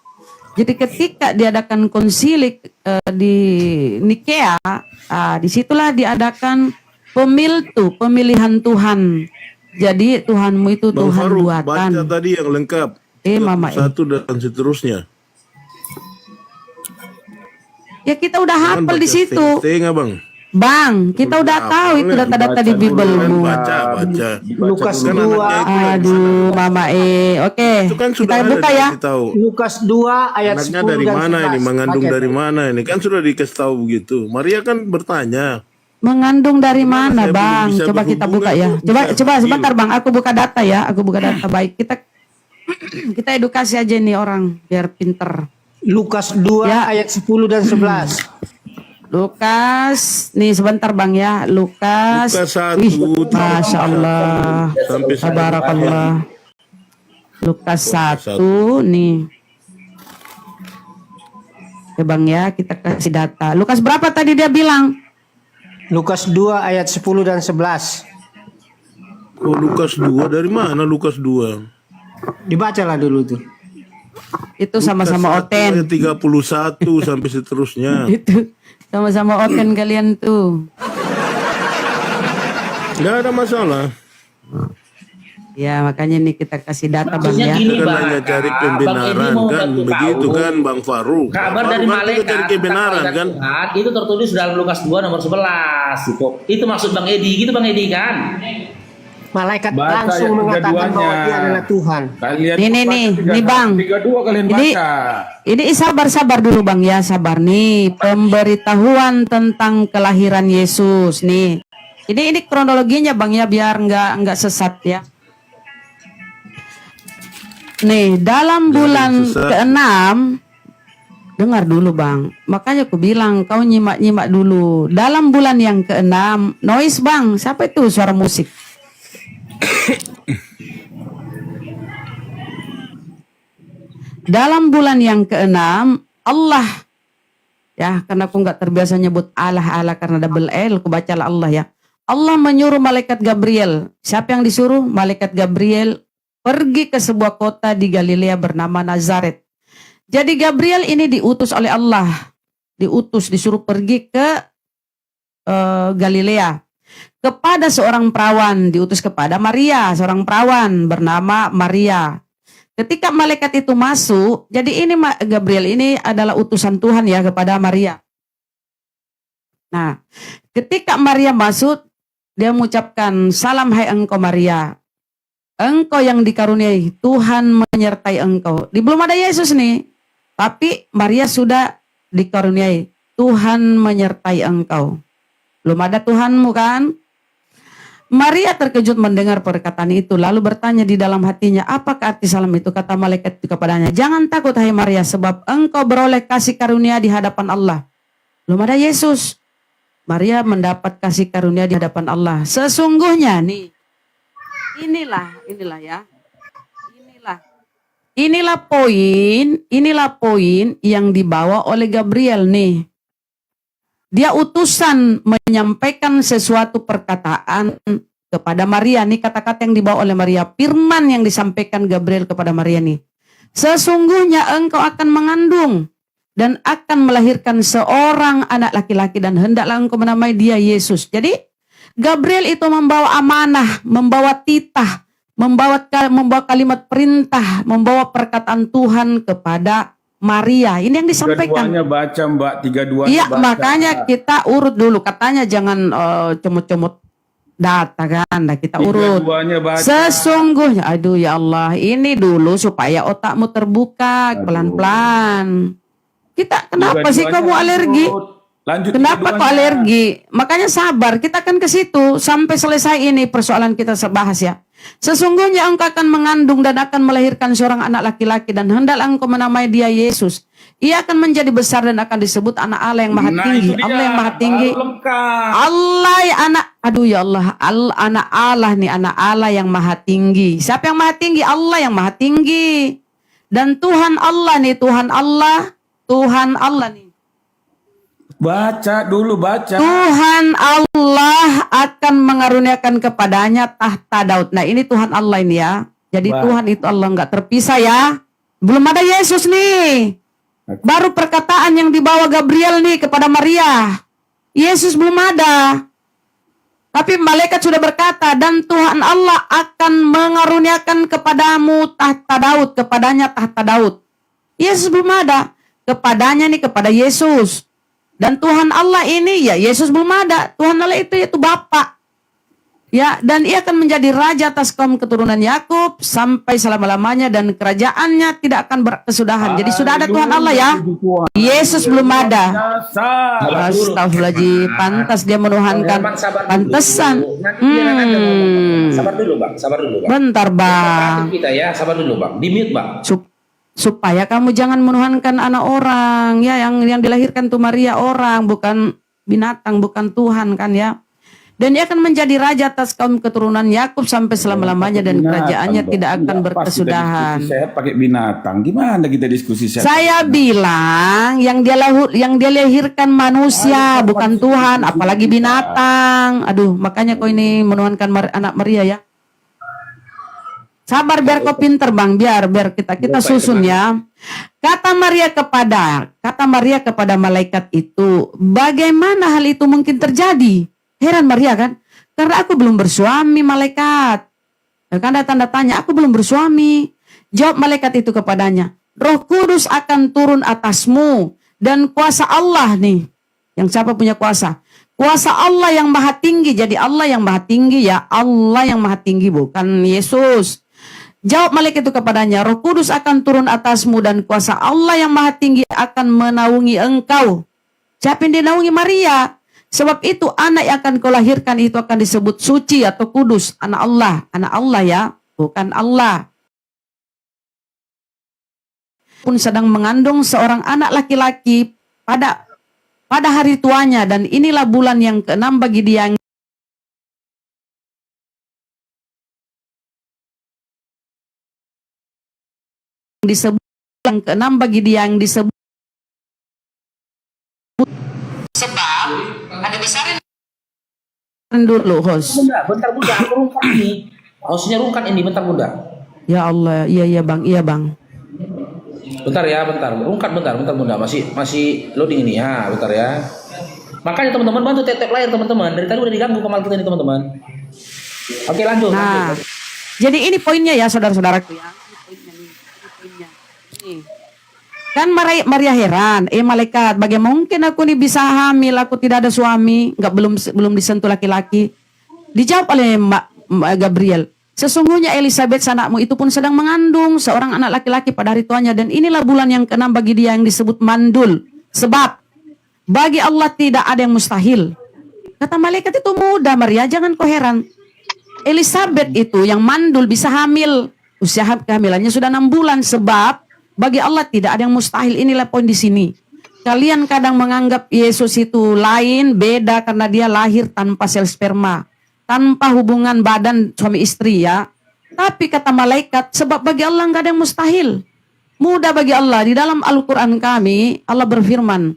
Jadi ketika diadakan konsili di Nikea, disitulah diadakan pemilihan Tuhan. Jadi Tuhanmu itu Bang Tuhan Faru, buatan. baca tadi yang lengkap. Mama. Satu dan seterusnya. Ya kita udah hafal di situ. Tengah Bang. Bang, kita udah tahu itu data-data di Biblemu. Baca. Lukas Kan 2 anaknya itu Aduh, Mama Oke, itu kan kita sudah buka ada ya. dikasih tahu. Lukas 2 ayat Anaknya 10 dari dan mana 11. ini, mengandung Baca, dari Pak. mana ini, kan sudah dikasih tahu begitu. Maria kan bertanya. Mengandung dari mana, saya belum Bang? bisa Coba kita buka berhubungan ya. tuh, Coba bisa coba begini. sebentar, Bang. Aku buka data ya. Aku buka data baik. Kita edukasi aja nih orang biar pinter. Lukas 2 Ya. ayat 10 dan 11. Lukas, nih sebentar Bang ya. Lukas. Lukas 1, Masya Allah. sampai Tabarakallah. Lukas 1 nih. Ya Bang ya, kita kasih data. Lukas berapa tadi dia bilang? Lukas 2 ayat 10 dan 11. Oh, Lukas 2 dari mana Lukas 2? Dibacalah dulu tuh. Itu sama-sama Oten. Ayat 31 sampai seterusnya. Itu sama-sama Oten kalian tuh. Nggak ada masalah. Ya makanya nih kita kasih data Bang Maksudnya ya. gini, Kita kan Bang. hanya cari Bang Edi pembenaran mau kan, bantu begitu tahu. kan Bang Faruk. Kabar Bang dari Faruk kan malaikat kita cari kebenaran tentang kan. Tuhan, itu tertulis dalam Lukas 2 nomor 11 gitu. Itu maksud Bang Edi, gitu Bang Edi kan? Malaikat Baca langsung yang mengatakan bahwa tiga-duanya. dia adalah Tuhan. Kalian Nih Bang. 32 kalian Ini baca. ini sabar dulu Bang ya, sabar nih. Pemberitahuan tentang kelahiran Yesus nih. Ini kronologinya Bang ya, biar nggak sesat ya. Nih, dalam bulan ke-6, dengar dulu Bang. Makanya aku bilang kau nyimak-nyimak dulu. Dalam bulan yang ke-6, noise Bang. Siapa itu suara musik? Dalam bulan yang ke-6, Allah, ya karena aku nggak terbiasa nyebut Allah karena double L, aku bacalah Allah ya. Allah menyuruh malaikat Gabriel. Siapa yang disuruh? Malaikat Gabriel pergi ke sebuah kota di Galilea bernama Nazaret. Jadi Gabriel ini diutus oleh Allah. Disuruh pergi ke Galilea. Kepada seorang perawan, diutus kepada Maria, seorang perawan bernama Maria. Ketika malaikat itu masuk, jadi ini Gabriel ini adalah utusan Tuhan ya kepada Maria. Nah, ketika Maria masuk, dia mengucapkan, salam hai engkau Maria. Engkau yang dikaruniai, Tuhan menyertai engkau. Belum ada Yesus nih, tapi Maria sudah dikaruniai, Tuhan menyertai engkau. Belum ada Tuhanmu kan? Maria terkejut mendengar perkataan itu, lalu bertanya di dalam hatinya, apakah arti salam itu? Kata malaikat itu kepadanya, jangan takut hai Maria, sebab engkau beroleh kasih karunia di hadapan Allah. Belum ada Yesus. Maria mendapat kasih karunia di hadapan Allah. Sesungguhnya nih, inilah ya. Inilah poin yang dibawa oleh Gabriel nih. Dia utusan menyampaikan sesuatu perkataan kepada Maria. Nih kata-kata yang dibawa oleh Maria. Firman yang disampaikan Gabriel kepada Maria nih. Sesungguhnya engkau akan mengandung dan akan melahirkan seorang anak laki-laki dan hendaklah engkau menamai dia Yesus. Jadi Gabriel itu membawa amanah, membawa titah, membawa kalimat perintah, membawa perkataan Tuhan kepada Maria. Ini yang disampaikan. 32-nya baca Mbak, 32-nya Iya, baca. makanya kita urut dulu. Katanya jangan comot-comot data kan. Nah, kita urut. 32-nya baca. Sesungguhnya, aduh ya Allah, ini dulu supaya otakmu terbuka pelan-pelan. Kita kenapa sih kamu alergi? Lanjut. Kenapa kok alergi? Makanya sabar, kita akan ke situ sampai selesai ini persoalan kita bahas ya. Sesungguhnya engkau akan mengandung dan akan melahirkan seorang anak laki-laki dan hendaklah engkau menamai dia Yesus. Ia akan menjadi besar dan akan disebut anak Allah yang maha tinggi. Allah yang maha tinggi. Allah ya anak, aduh ya Allah, anak Allah nih, anak Allah yang maha tinggi. Siapa yang maha tinggi? Allah yang maha tinggi. Dan Tuhan Allah nih, Tuhan Allah nih. Baca dulu, baca. Tuhan Allah akan mengaruniakan kepadanya tahta Daud. Nah ini Tuhan Allah ini ya. Jadi Tuhan itu Allah nggak terpisah ya. Belum ada Yesus nih. Baru perkataan yang dibawa Gabriel nih kepada Maria. Yesus belum ada. Tapi malaikat sudah berkata, dan Tuhan Allah akan mengaruniakan kepadamu tahta Daud. Kepadanya tahta Daud. Yesus belum ada. Kepadanya nih, kepada Yesus. Dan Tuhan Allah ini ya Yesus belum ada. Tuhan Allah itu yaitu Bapa. Ya, dan ia akan menjadi raja atas kaum keturunan Yakub sampai selama-lamanya dan kerajaannya tidak akan berkesudahan. Jadi sudah ada Tuhan Allah ya. Yesus belum ada. Astagfirullahaladzim. Pantas dia menuhankan. Pantesan. Sabar dulu Bang. Bentar Bang. Kita ya, sabar dulu Bang. Di mute Bang. Supaya kamu jangan menuhankan anak orang ya, yang dilahirkan tuh Maria orang, bukan binatang, bukan Tuhan kan ya. Dan dia akan menjadi raja atas kaum keturunan Yakub sampai selama-lamanya dan kerajaannya tidak akan berkesudahan. Sehat pakai binatang. Gimana kita diskusi sehat? Saya bilang yang dia lahirkan manusia bukan Tuhan, apalagi binatang. Aduh, makanya kau ini menuhankan anak Maria ya. Sabar biar kau pinter Bang, biar kita susun ya. Kata Maria kepada malaikat itu, bagaimana hal itu mungkin terjadi? Heran Maria kan? Karena aku belum bersuami malaikat. Kan ada tanda tanya, aku belum bersuami. Jawab malaikat itu kepadanya, Roh Kudus akan turun atasmu dan kuasa Allah nih. Yang siapa punya kuasa? Kuasa Allah yang maha tinggi. Jadi Allah yang maha tinggi ya, Allah yang maha tinggi bukan Yesus. Jawab malaikat itu kepadanya, Roh Kudus akan turun atasmu dan kuasa Allah yang maha tinggi akan menaungi engkau. Siapa yang dinaungi? Maria. Sebab itu anak yang akan kau lahirkan itu akan disebut suci atau kudus. Anak Allah ya, bukan Allah. Pun sedang mengandung seorang anak laki-laki pada hari tuanya, dan inilah bulan yang ke-6 bagi dia yang disebut sebab ada besaran dulu host. Bentar Bunda, aku rungkat ini. Hostnya rungkat ini, bentar Bunda. Ya Allah, iya Bang. Bentar rungkat bentar Bunda, masih loading ini ya, bentar ya. Makanya teman-teman bantu tap layar teman-teman. Dari tadi udah diganggu kepala kita ini teman-teman. Oke lanjut. Nah, jadi ini poinnya ya saudara-saudaraku ya. Ini poinnya. Nih. Kan Maria heran, malaikat, bagaimana mungkin aku ini bisa hamil, aku tidak ada suami, belum disentuh laki-laki. Dijawab oleh Gabriel, sesungguhnya Elizabeth anakmu itu pun sedang mengandung seorang anak laki-laki pada hari tuanya, dan inilah bulan yang ke-6 bagi dia yang disebut mandul. Sebab bagi Allah tidak ada yang mustahil. Kata malaikat itu, mudah Maria, jangan kau heran. Elizabeth itu yang mandul bisa hamil, usia kehamilannya sudah 6 bulan, sebab bagi Allah tidak ada yang mustahil. Inilah poin di sini. Kalian kadang menganggap Yesus itu lain, beda karena dia lahir tanpa sel sperma, tanpa hubungan badan suami istri ya. Tapi kata malaikat, sebab bagi Allah nggak ada yang mustahil. Mudah bagi Allah. Di dalam Al-Quran kami, Allah berfirman,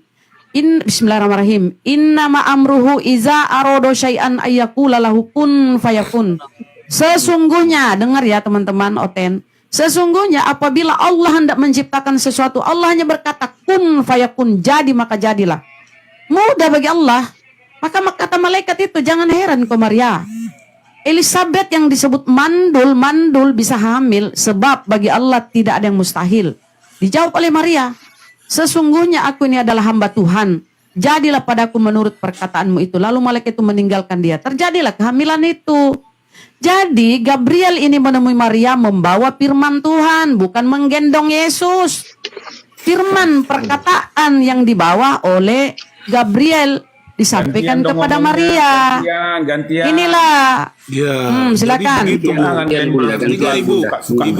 Bismillahirrahmanirrahim. Innama amruhu iza arodo syai'an ayyakula lahu kun fayakun. Sesungguhnya, dengar ya teman-teman Oten, sesungguhnya apabila Allah hendak menciptakan sesuatu, Allah hanya berkata kun fayakun, jadi maka jadilah. Mudah bagi Allah. Maka kata malaikat itu, jangan heran kau Maria. Elizabeth yang disebut mandul bisa hamil, sebab bagi Allah tidak ada yang mustahil. Dijawab oleh Maria, sesungguhnya aku ini adalah hamba Tuhan. Jadilah padaku menurut perkataanmu itu. Lalu malaikat itu meninggalkan dia. Terjadilah kehamilan itu. Jadi Gabriel ini menemui Maria membawa firman Tuhan, bukan menggendong Yesus. Firman perkataan yang dibawa oleh Gabriel disampaikan kepada Maria. Gantian. Inilah. Ya. Silakan. Ibu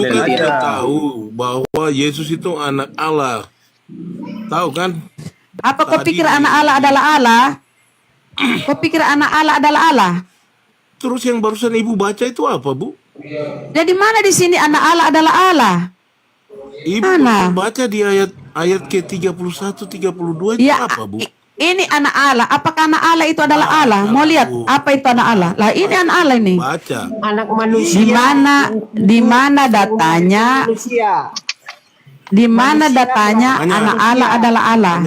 kan tidak tahu bahwa Yesus itu anak Allah. Tahu kan? Apa kau pikir anak Allah adalah Allah? Kau pikir anak Allah adalah Allah? Terus yang barusan ibu baca itu apa, Bu? Jadi mana di sini anak Allah adalah Allah? Ibu baca di ayat ke-31 32 itu ya, apa, Bu? Ini anak Allah. Apakah anak Allah itu adalah Allah? Mau lihat apa itu anak Allah? Lah ini anak Allah ini. Baca. Anak manusia. Di mana datanya? Di mana datanya anak Allah adalah Allah?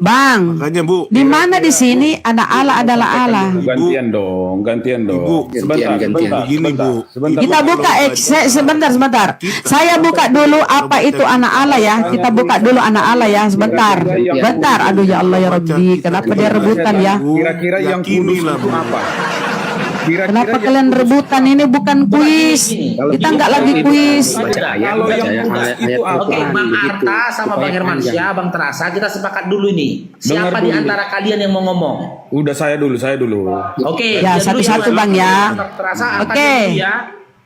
Bang, makanya, Bu, di mana di sini anak Allah adalah Allah? Gantian dong. Ibu, Sebentar. Begini, Bu. Kita buka sebentar. Saya buka dulu apa itu anak Allah ya. Kita buka dulu anak Allah ya. Sebentar. Aduh ya Allah ya Rabbi. Kenapa dia rebutan ya? Kira-kira yang kudus itu apa? Kenapa kalian rebutan? Ini bukan kuis. Kita nggak lagi kuis. Kalau yang kudus itu apa? Oke, Bang Arta sama Bang Hermansyah, Bang Terasa, kita sepakat dulu ini. Siapa di antara kalian yang mau ngomong? Udah saya dulu. Oke. Ya, satu-satu Bang ya. Terasa, Oke.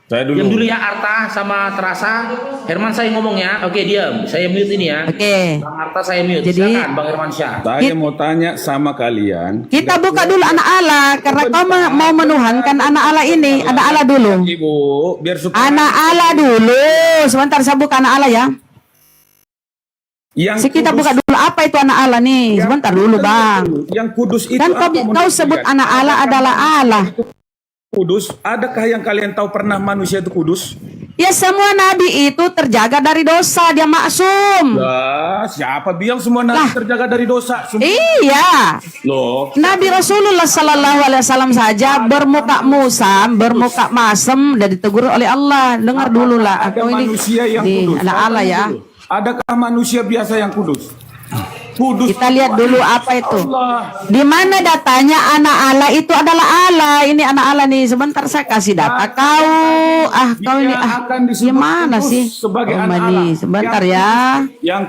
Saya dulu. Diam dulu ya Arta sama Terasa. Herman saya ngomong ya. Oke, diam. Saya mute ini ya. Oke. Bang Arta saya mute. Jadi- Silakan Bang Herman Syah. Saya mau tanya sama kalian. Kita buka dulu anak Allah karena kau mau menuhankan anak Allah ini. Anak Allah dulu. Ibu, biar supaya Anak Allah dulu. Sebentar saya buka anak Allah ya. yang Kita kudus- buka dulu apa itu anak Allah nih. Sebentar dulu bang. Yang kudus itu Kan apa kau menurut sebut kalian? anak Allah adalah Allah. Kudus, adakah yang kalian tahu pernah manusia itu kudus? Ya semua nabi itu terjaga dari dosa. Dia maksum. Lah, siapa bilang semua nabi terjaga dari dosa? Iya. Loh, Nabi Rasulullah Sallallahu Alaihi Wasallam saja bermuka musam, bermuka masem, dan ditegur oleh Allah. Dengar dulu lah. ada Aku ini manusia yang nih, kudus. anak Allah ya. Adakah manusia biasa yang kudus? Kudus. Kita lihat dulu apa itu. Allah. Di mana datanya anak Allah itu adalah Allah. Ini anak Allah nih. Sebentar saya kasih data kau. Kau ini akan disebut gimana kudus sih? sebagai Oh, anak Mani, Allah. sebentar Yang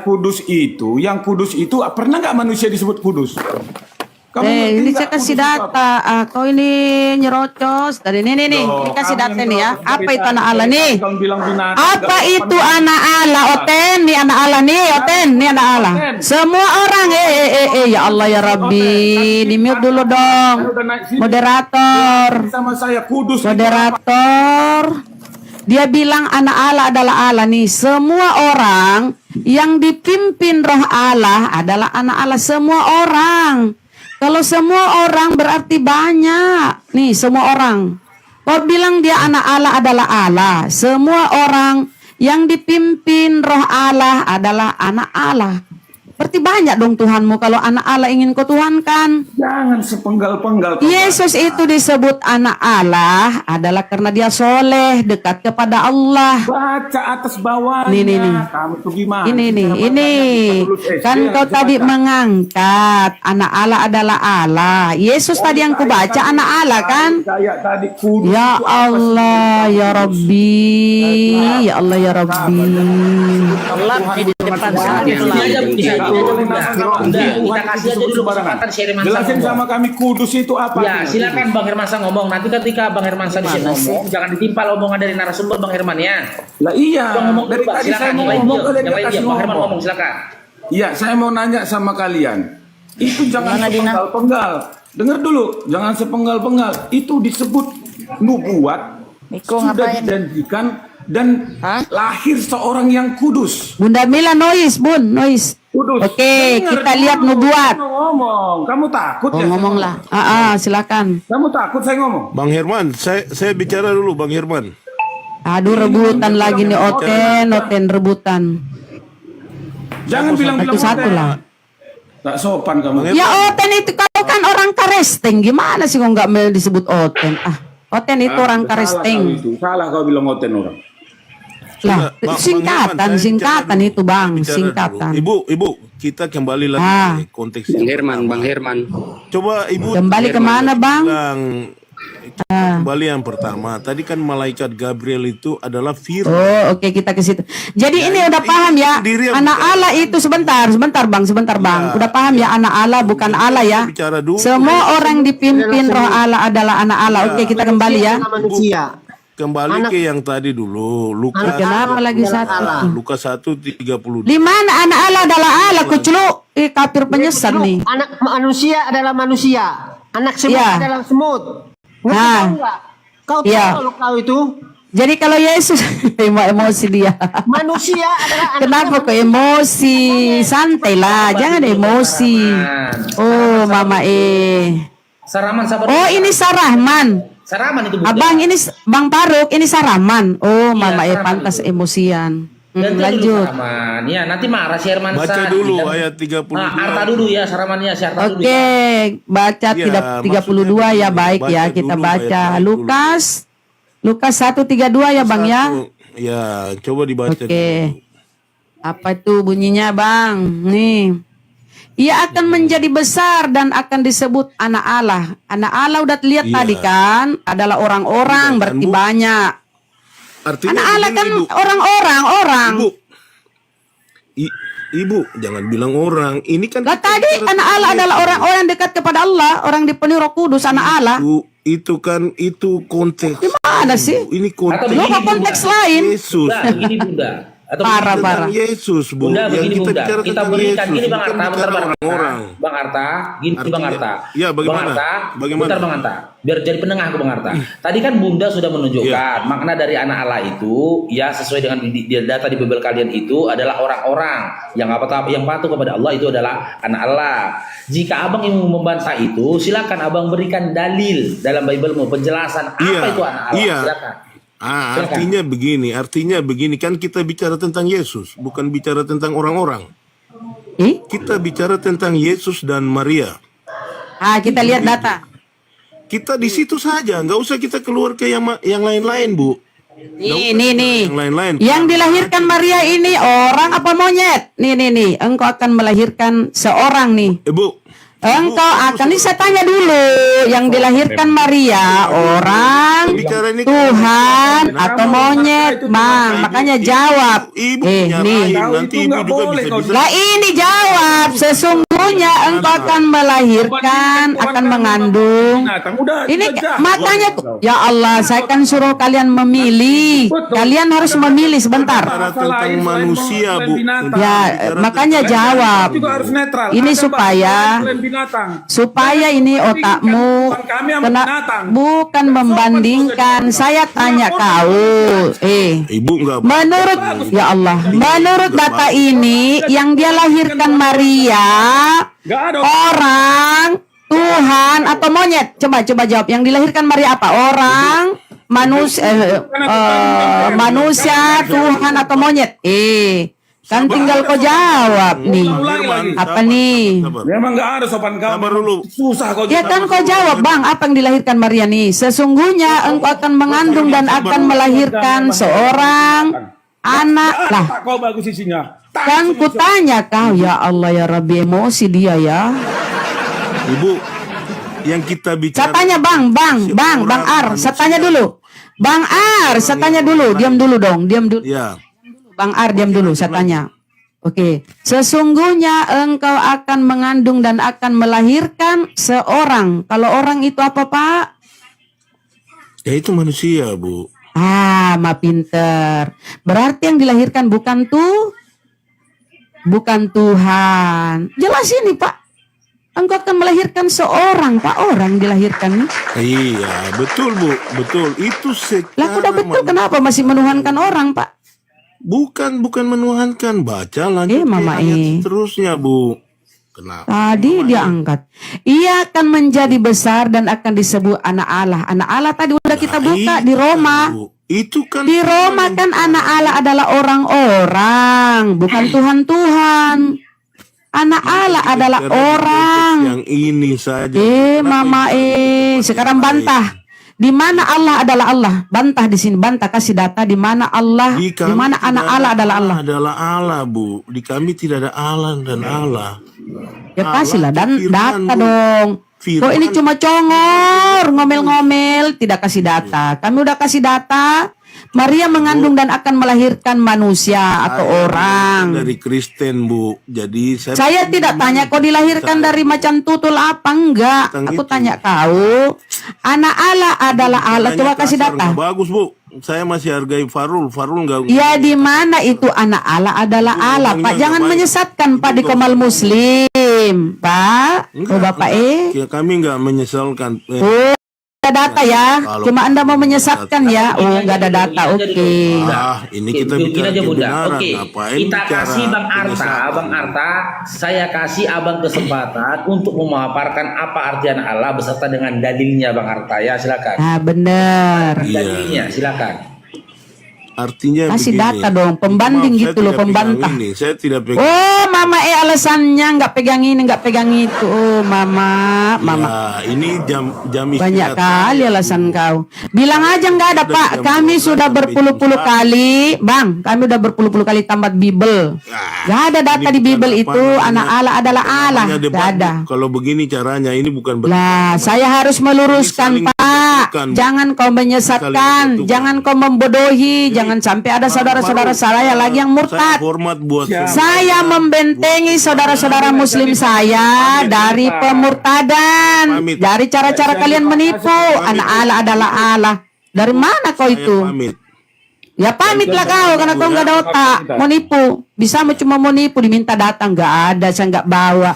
kudus itu pernah nggak manusia disebut kudus? Ini saya kasih data. Kau ini nyerocos. Dari ini kasih data nih ya. Apa itu anak Allah nih? Apa itu anak Allah? Oten, nih anak Allah nih. Oten, nih anak Allah. Semua orang, ya Allah ya Rabbi. Di mute dulu dong. Moderator. Sama saya kudus. Moderator. Dia bilang anak Allah adalah Allah nih. Semua orang yang dipimpin roh Allah adalah anak Allah. Semua orang. Kalau semua orang berarti banyak. Nih semua orang. Kau bilang dia anak Allah adalah Allah. Semua orang yang dipimpin roh Allah adalah anak Allah. Berarti banyak dong Tuhanmu kalau anak Allah ingin kau tuhankan. Jangan sepenggal-penggal. Yesus itu disebut anak Allah adalah karena dia soleh, dekat kepada Allah. Baca atas bawahnya. Nih. Kamu tuh gimana? Ini. Kan kau tadi mengangkat anak Allah adalah Allah. Yesus tadi yang kubaca anak Allah kan? Kayak tadi kudus. Ya Allah, ya Rabbi. Ya Allah, ya Rabbi. Gelap di depan sana. Ini aja bisa. Kita kasih aja dulu kesempatan Syekh Herman Syah Jelasin ngomong. sama kami kudus itu apa? Ya, silakan Bang Herman Syah ngomong. Nanti ketika Bang Herman Syah bisa ngomong, jangan ditimpal omongan dari narasumber Bang Herman ya. Lah iya. Bang ngomong dulu, Bang. Tadi saya Silakan. mau Yang lain ngomong, diam. kalian Yang lain kasih diam. Bang Herman ngomong. ngomong, silakan. Iya, saya mau nanya sama kalian. Itu jangan sepenggal-penggal. Dengar dulu, jangan sepenggal-penggal. Itu disebut nubuat. Sudah dijanjikan dan lahir seorang yang kudus. Bunda Mila noise, Bun, noise. Kudus. Oke, kita lihat nubuat. Ngomong, kamu takut ya? Ngomonglah. Silakan. Kamu takut saya ngomong? Bang Herman, saya bicara dulu Bang Herman. Aduh rebutan lagi nih Oten rebutan. Jangan bilang-bilang Satu lah. tak sopan kamu. Ya Oten itu kau kan orang Karesteng. Gimana sih kau nggak mau disebut Oten? Oten itu orang Karesteng. Salah kau bilang Oten orang. Lah, singkatan itu Bang, singkatan. Ibu, kita kembali lagi ke konteks Bang Herman. Coba Ibu Kembali kemana Bang? Kembali yang pertama. Tadi kan malaikat Gabriel itu adalah firman. Oh, oke kita ke situ. Jadi ini udah paham ya. Anak Allah itu sebentar Bang. Udah paham ya, anak Allah bukan Allah ya. Semua orang dipimpin roh Allah adalah anak Allah. Oke, kita kembali ya. Kembali ke yang tadi dulu. Lukas. Kenapa lagi satu? Lukas 1:32. Di mana anak Allah adalah Allah? Kuclu, kafir penyesat nih. Anak manusia adalah manusia. Anak semut adalah semut. Kau tahu kau itu? Jadi kalau Yesus emosi dia. Manusia adalah anak. Kenapa kok emosi? Santai lah, jangan emosi. Oh, Mama Saraman sabar. Oh, ini Sarahman. Saraman itu Abang ini Bang Faruk, ini Sarahman. Oh, Mama pantas emosian. Lanjut. Saraman. Ya, nanti marah si Herman Syah. Baca dulu ayat 32. Arta dulu ya, Saramannya si Arta dulu. Oke, baca 32 ya, baik ya, kita baca. Lukas 1:32 ya, Bang ya. Ya, coba dibaca. Oke. Apa itu bunyinya, Bang? Nih. Ia akan menjadi besar dan akan disebut anak Allah. Anak Allah udah lihat tadi kan, adalah orang-orang berarti banyak. Artinya anak Allah kan orang. Ibu, jangan bilang orang. Ini kan tadi anak Allah adalah orang-orang dekat kepada Allah, orang dipenuhi Roh Kudus, anak Allah. itu konteks. Gimana sih? Ini Atau konteks. Lu kok konteks lain? Yesus. Bunda, begini Bunda. Atau Parah, begini, parah. Yesus, Bu. Bunda, Yang begini kita Bunda. bicara Kita tentang berikan Yesus, gini Bang bukan Arta, bentar bicara Bang Arta. orang-orang. Bang Arta, gini Bang Artinya- Arta. ya, bagaimana? Bang Arta, Bagaimana? bentar Bang Arta. Biar jadi penengah ke Bang Arta. Tadi kan Bunda sudah menunjukkan makna dari anak Allah itu ya sesuai dengan data di Bible kalian itu adalah orang-orang yang yang patuh kepada Allah itu adalah anak Allah. Jika Abang ingin membantah itu, silakan Abang berikan dalil dalam Bible-mu penjelasan apa itu anak Allah. Iya. Silakan. Artinya begini kan kita bicara tentang Yesus, bukan bicara tentang orang-orang. Kita bicara tentang Yesus dan Maria. Kita lihat data. Kita di situ saja, nggak usah kita keluar ke yang lain-lain, Bu. Nih. Yang lain-lain. Yang dilahirkan Maria ini orang apa monyet? Nih. Engkau akan melahirkan seorang nih. Bu. Engkau akan, ini saya tanya dulu, yang dilahirkan Maria orang, Tuhan atau monyet, Bang? Makanya jawab. Nih. Lah ini jawab, sesungguhnya engkau akan melahirkan, akan mengandung. Ini makanya, ya Allah, saya kan suruh kalian memilih. Kalian harus memilih sebentar. Tentang manusia, Bu. Ya, makanya jawab. Ini supaya ini otakmu bukan membandingkan. Saya tanya kau, Ibu enggak. menurut ya Allah, menurut data ini yang dia lahirkan Maria orang, Tuhan atau monyet? Coba jawab. Yang dilahirkan Maria apa? Orang, manusia, Tuhan atau monyet? Kan tinggal kau jawab nih. Apa nih? Memang nggak ada sopan kamu. Susah kau. Ya kan kau jawab, Bang, apa yang dilahirkan Maria nih? Sesungguhnya engkau akan mengandung dan akan melahirkan seorang anak. Lah, Kau bagus isinya. kan kutanya kau, ya Allah ya Rabbi, emosi dia ya. Ibu, yang kita bicara. Saya tanya Bang Ar, saya tanya dulu. Bang Ar, saya tanya dulu, diam dulu dong, diam dulu. Ya. Bang Ar, diam dulu, saya tanya. Oke, sesungguhnya engkau akan mengandung dan akan melahirkan seorang. Kalau orang itu apa, Pak? Ya itu manusia, Bu. Ma pinter. Berarti yang dilahirkan bukan Tuhan. Jelas ini, Pak. Engkau akan melahirkan seorang, Pak. Orang dilahirkan. Iya, betul, Bu. Betul. Itu Lah, udah betul, kenapa masih menuhankan orang, Pak? Bukan menuhankan, baca lagi Mama seterusnya, Bu. Kenapa? Tadi dia angkat. Ia akan menjadi besar dan akan disebut anak Allah. Anak Allah tadi udah kita buka di Roma. Itu kan di Roma kan anak Allah adalah orang-orang, bukan Tuhan. Anak Allah adalah orang. Yang ini saja. Mama sekarang bantah. Di mana Allah adalah Allah? Bantah di sini, bantah, kasih data di mana Allah, di mana anak Allah adalah Allah. Adalah Allah, Bu. Di kami tidak ada Allah dan Allah. Ya kasihlah dan data dong. Kok ini cuma congor, ngomel-ngomel, tidak kasih data. Kami udah kasih data. Maria mengandung dan akan melahirkan manusia atau orang. Dari Kristen, Bu. Jadi saya tidak tanya kau dilahirkan dari macan tutul apa enggak. Aku tanya kau. Anak Allah adalah Allah. Coba kasih data. Bagus, Bu. Saya masih hargai Farul. Farul enggak. Ya di mana itu anak Allah adalah Allah, Pak. Jangan menyesatkan Pak di Komal Muslim, Pak. Oh Bapak Kami enggak menyesalkan. Data ya, cuma Anda mau menyesatkan ya. Oh, nggak ada data. Oke. Ini kita bicara aja, Bunda. kebenaran. Oke. Kita kasih Bang Arta, saya kasih Abang kesempatan untuk memaparkan apa arti anak Allah beserta dengan dalilnya, Bang Arta ya, silakan. Benar. Dalilnya, silakan. Artinya kasih begini, data dong, pembanding gitu loh, pembantah. Saya tidak pegang. Oh, Mama alasannya nggak pegang ini, nggak pegang itu. Oh, Mama. Ya, ini jam banyak kali alasan kau. Bilang aja nggak ada, Pak. Kami sudah berpuluh-puluh kali, Bang. Kami udah berpuluh-puluh kali tamat Bible. Gak ada data di Bible itu anak Allah adalah Allah. Gak ada. Kalau begini caranya, ini bukan. Lah, saya harus meluruskan, Pak. jangan kau menyesatkan, jangan kau membodohi, jangan sampai ada saudara-saudara saya lagi yang murtad. Hormat buat Saya membentengi saudara-saudara muslim saya dari pemurtadan, dari cara-cara kalian menipu. Anak Allah adalah Allah. Dari mana kau itu? Ya pamitlah kau, karena kau nggak ada otak, mau nipu. Bisa cuma mau nipu, diminta datang, nggak ada, saya nggak bawa.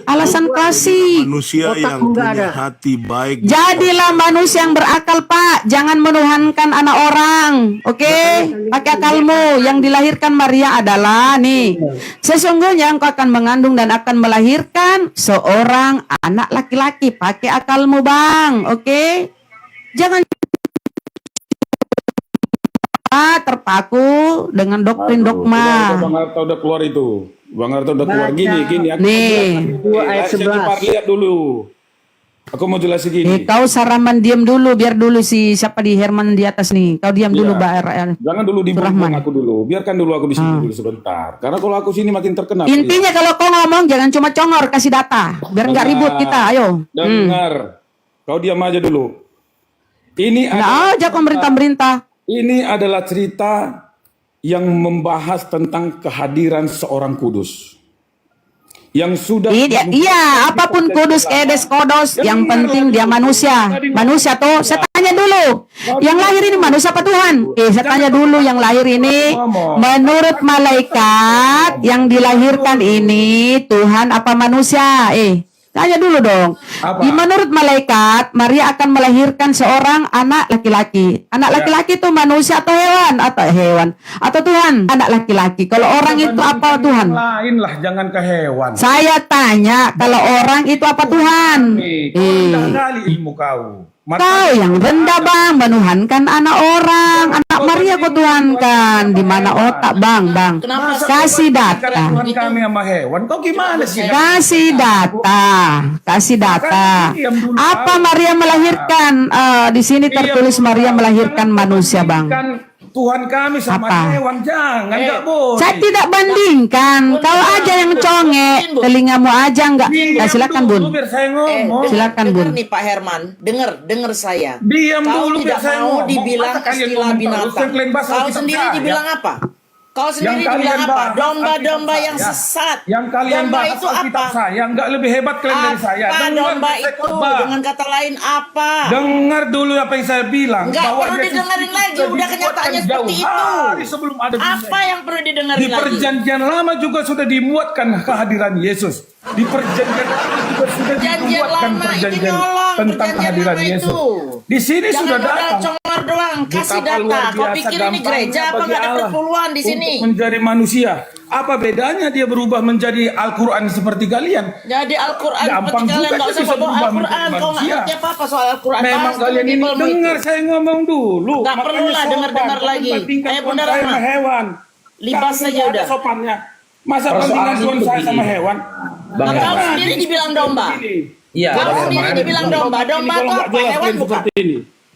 Alasan kasih. Manusia yang punya hati baik. Jadilah manusia yang berakal, Pak. Jangan menuhankan anak orang. Oke? Pakai akalmu. Yang dilahirkan Maria adalah nih. Sesungguhnya engkau akan mengandung dan akan melahirkan seorang anak laki-laki. Pakai akalmu, Bang. Oke? Jangan terpaku dengan doktrin dogma. Bang Harta udah keluar itu. Bang Harta udah keluar gini. Nih. Ayat 11. Lihat dulu. Aku mau jelasin gini. Kau Saraman diam dulu, biar dulu si siapa di Herman di atas nih. Kau diam dulu, Mbak. Jangan dulu dibuang aku dulu. Biarkan dulu aku di sini dulu sebentar. Karena kalau aku sini makin terkenal. Intinya kalau kau ngomong jangan cuma congor, kasih data. Biar nggak ribut kita. Ayo. Dengar. Kau diam aja dulu. Ini aja pemerintah-pemerintah. Ini adalah cerita yang membahas tentang kehadiran seorang kudus yang sudah apapun kudus, kedes, kodos, yang penting dia manusia. Manusia tuh, saya tanya dulu, yang lahir ini manusia apa Tuhan? Saya tanya dulu, yang lahir ini menurut malaikat yang dilahirkan ini Tuhan apa manusia? Tanya dulu dong. Menurut malaikat, Maria akan melahirkan seorang anak laki-laki. Anak laki-laki itu manusia atau hewan? Atau Tuhan? Anak laki-laki. Kalau orang itu apa Tuhan? Lain lah, jangan ke hewan. Saya tanya, kalau orang itu apa Tuhan? Kali ilmu kau. Kau yang rendah, Bang, menuhankan anak orang. Anak Maria kau tuhankan. Di mana otak, Bang? Kasih data. Tuhan kami sama hewan. Kau gimana sih? Kasih data. Apa Maria melahirkan? Di sini tertulis Maria melahirkan manusia, Bang. Tuhan kami sama hewan, jangan, nggak boleh. Saya tidak bandingkan. Kau aja yang conge, telingamu aja nggak. Silakan Bun. Silakan Bun. Nih Pak Herman, dengar saya. Diam kau dulu, tidak mau dibilang istilah binatang. Kau sendiri dibilang apa? Kau sendiri dibilang apa? Domba-domba yang sesat. Yang kalian bahas itu apa? Saya nggak lebih hebat kalian dari saya. Domba itu dengan kata lain apa? Dengar dulu apa yang saya bilang. Nggak perlu didengarin lagi. Udah kenyataannya seperti itu. Sebelum ada apa yang perlu didengarin lagi? Di perjanjian lama juga sudah dimuatkan kehadiran Yesus. Di perjanjian lama juga sudah dimuatkan perjanjian tentang kehadiran Yesus. Di sini sudah datang. Doang kasih data. Kau pikir ini gereja apa nggak ada perpuluhan di sini? Untuk menjadi manusia, apa bedanya dia berubah menjadi Al-Quran seperti kalian? Jadi Al-Quran seperti kalian, nggak usah bawa Al-Quran. Kau nggak ngerti apa soal Al-Quran? Memang kalian ini dengar saya ngomong dulu. Nggak perlu lah dengar lagi. Ayo Bunda Rahma. Hewan. Libas saja udah. Sopannya. Masa bandingan Tuhan saya sama hewan? Kau sendiri dibilang domba. Iya. Kau sendiri dibilang domba. Domba itu apa? Hewan bukan?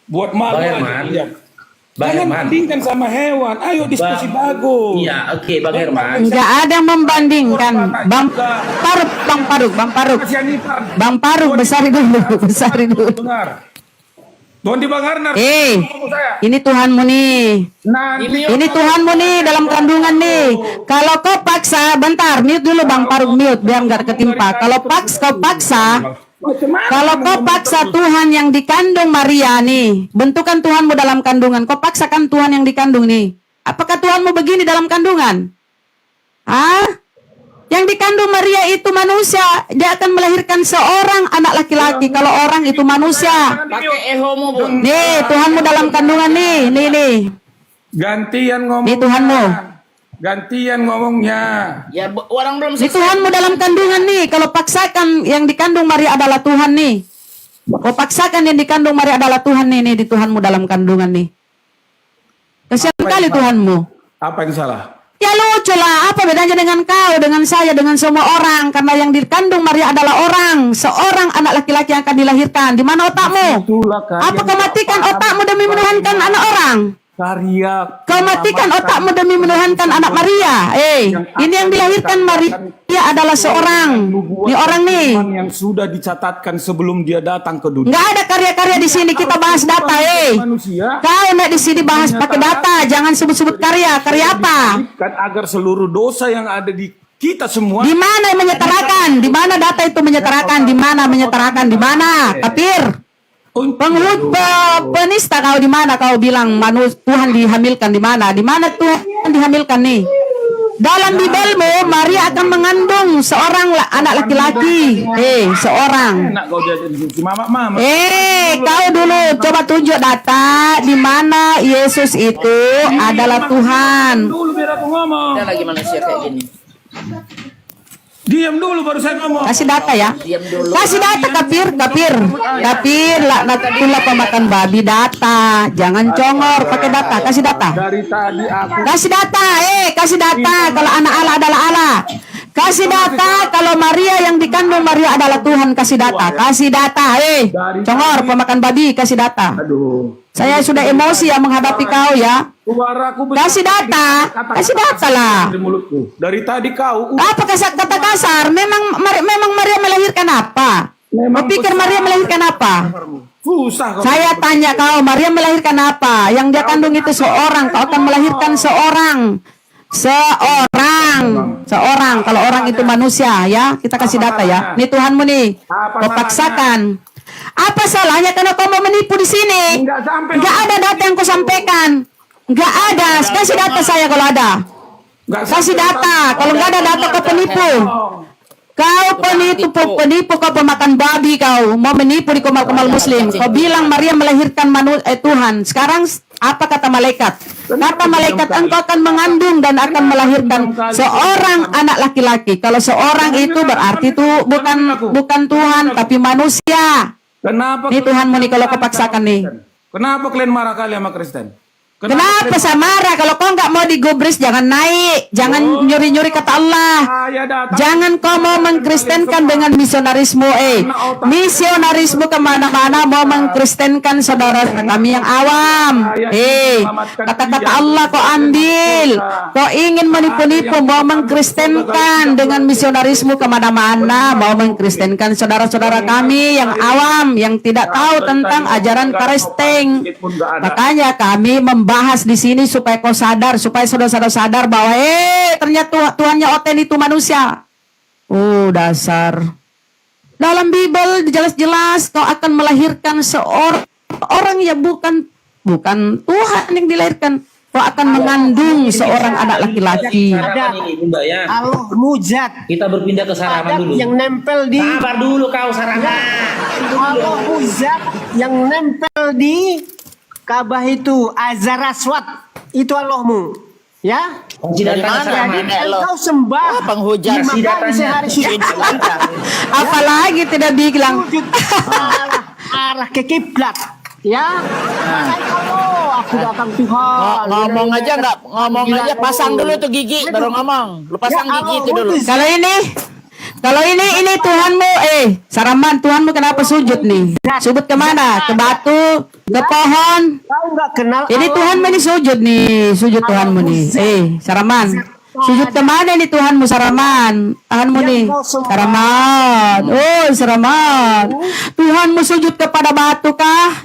Buat malu aja. Jangan bandingkan sama hewan. Ayo diskusi bagus. Iya, oke, Bang Herman. Enggak ada membandingkan. Bang Paruk besari dulu. Dengar. Tuhan di Bang Harnar. Ini Tuhanmu nih. Ini Tuhanmu nih dalam kandungan nih. Kalau kau paksa, bentar, mute dulu Bang Paruk, mute biar nggak ketimpa. Kalau kau paksa Tuhan yang dikandung Maria nih, bentukan Tuhanmu dalam kandungan, kau paksakan Tuhan yang dikandung nih. Apakah Tuhanmu begini dalam kandungan? Yang dikandung Maria itu manusia, dia akan melahirkan seorang anak laki-laki. Kalau orang itu manusia. Pakai ehomu, Bu. Nih, Tuhanmu dalam kandungan nih. Gantian ngomong. Nih Tuhanmu. Gantian ngomongnya. Ya, orang belum selesai. Ini Tuhanmu dalam kandungan nih. Kalau paksakan yang dikandung Maria adalah Tuhan nih. Kau paksakan yang dikandung Maria adalah Tuhan nih di Tuhanmu dalam kandungan nih. Kasihan kali Tuhanmu. Apa yang salah? Ya lucu lah. Apa bedanya dengan kau, dengan saya, dengan semua orang? Karena yang dikandung Maria adalah orang. Seorang anak laki-laki yang akan dilahirkan. Di mana otakmu? Apa kau matikan otakmu demi menuhankan anak orang? karya. Kau matikan otakmu demi menuhankan anak Maria. Ini yang dilahirkan Maria adalah seorang. Ini orang nih. Yang sudah dicatatkan sebelum dia datang ke dunia. Nggak ada karya-karya di sini. Kita bahas data. Kau nak di sini bahas pakai data. Jangan sebut-sebut karya. Karya apa? Agar seluruh dosa yang ada di kita semua. Di mana menyetarakan? Di mana data itu menyetarakan? Di mana menyetarakan? Di mana? Kafir. Penista kau di mana kau bilang Tuhan dihamilkan di mana? Di mana Tuhan dihamilkan nih? Dalam Bibelmu Maria akan mengandung seorang anak laki-laki. Seorang. Kau dulu coba tunjuk data di mana Yesus itu adalah Tuhan. Dulu biar aku ngomong. Ada lagi manusia kayak gini. Diam dulu baru saya ngomong. Kasih data ya. Kasih data kafir. Laknatullah pemakan babi data. Jangan congor pakai data. Kasih data. Dari tadi aku Kasih data kalau anak Allah adalah Allah. Kasih data kalau Maria yang dikandung Maria adalah Tuhan. Kasih data. Congor pemakan babi, kasih data. Saya sudah emosi ya menghadapi kau ya. Kasih data lah. Dari tadi kau. Apa kata kasar? Memang Maria melahirkan apa? Kau pikir Maria melahirkan apa? Susah. Saya tanya kau, Maria melahirkan apa? Yang dia kandung itu seorang. Kau akan melahirkan seorang. Kalau orang itu manusia ya. Kita kasih data ya. Ini Tuhanmu nih. Kau paksakan. Apa salahnya karena kau mau menipu di sini? Enggak ada data yang kau sampaikan. Enggak ada. Kasih data saya kalau ada. Kasih data. Kalau enggak ada data kau penipu. Kau penipu, kau pemakan babi kau. Mau menipu di kemal-kemal muslim. Kau bilang Maria melahirkan Tuhan. Sekarang apa kata malaikat? Kata malaikat engkau akan mengandung dan akan melahirkan seorang anak laki-laki. Kalau seorang itu berarti itu bukan Tuhan tapi manusia. Kenapa? Ini Tuhanmu nih kalau kau paksakan nih. Kenapa kalian marah kali sama Kristen? Kenapa saya marah? Kalau kau nggak mau digubris, jangan naik, jangan nyuri-nyuri kata Allah. Jangan kau mau mengkristenkan dengan misionarisme. Misionarisme kemana-mana mau mengkristenkan saudara kami yang awam. Kata-kata Allah kau ambil. Kau ingin menipu-nipu mau mengkristenkan dengan misionarisme kemana-mana mau mengkristenkan saudara-saudara kami yang awam yang tidak tahu tentang ajaran Kristen. Makanya kami bahas di sini supaya kau sadar, supaya saudara-saudara sadar bahwa ternyata Tuhannya Oten itu manusia. Dasar. Dalam Bible jelas-jelas kau akan melahirkan seorang yang bukan Tuhan yang dilahirkan. Kau akan mengandung seorang anak laki-laki. Allah mujad. Kita berpindah ke saraman dulu. Yang nempel di. Sabar dulu kau saraman. Allah mujad yang nempel di Ka'bah itu Azar Aswad itu Allahmu, ya? Dari mana? Kau sembah penghujat dimakan sehari Apalagi tidak bilang arah ke kiblat, ya? Aku datang Tuhan. Ngomong aja pasang dulu tuh gigi baru ngomong. Lu pasang gigi itu dulu. Kalau ini Tuhanmu, Saraman, Tuhanmu kenapa sujud nih? Sujud kemana? Ke batu, ke pohon? Ini Tuhanmu ini sujud nih, sujud Tuhanmu nih. Saraman, sujud kemana nih Tuhanmu Saraman? Tuhanmu nih, Saraman. Saraman. Tuhanmu sujud kepada batu kah?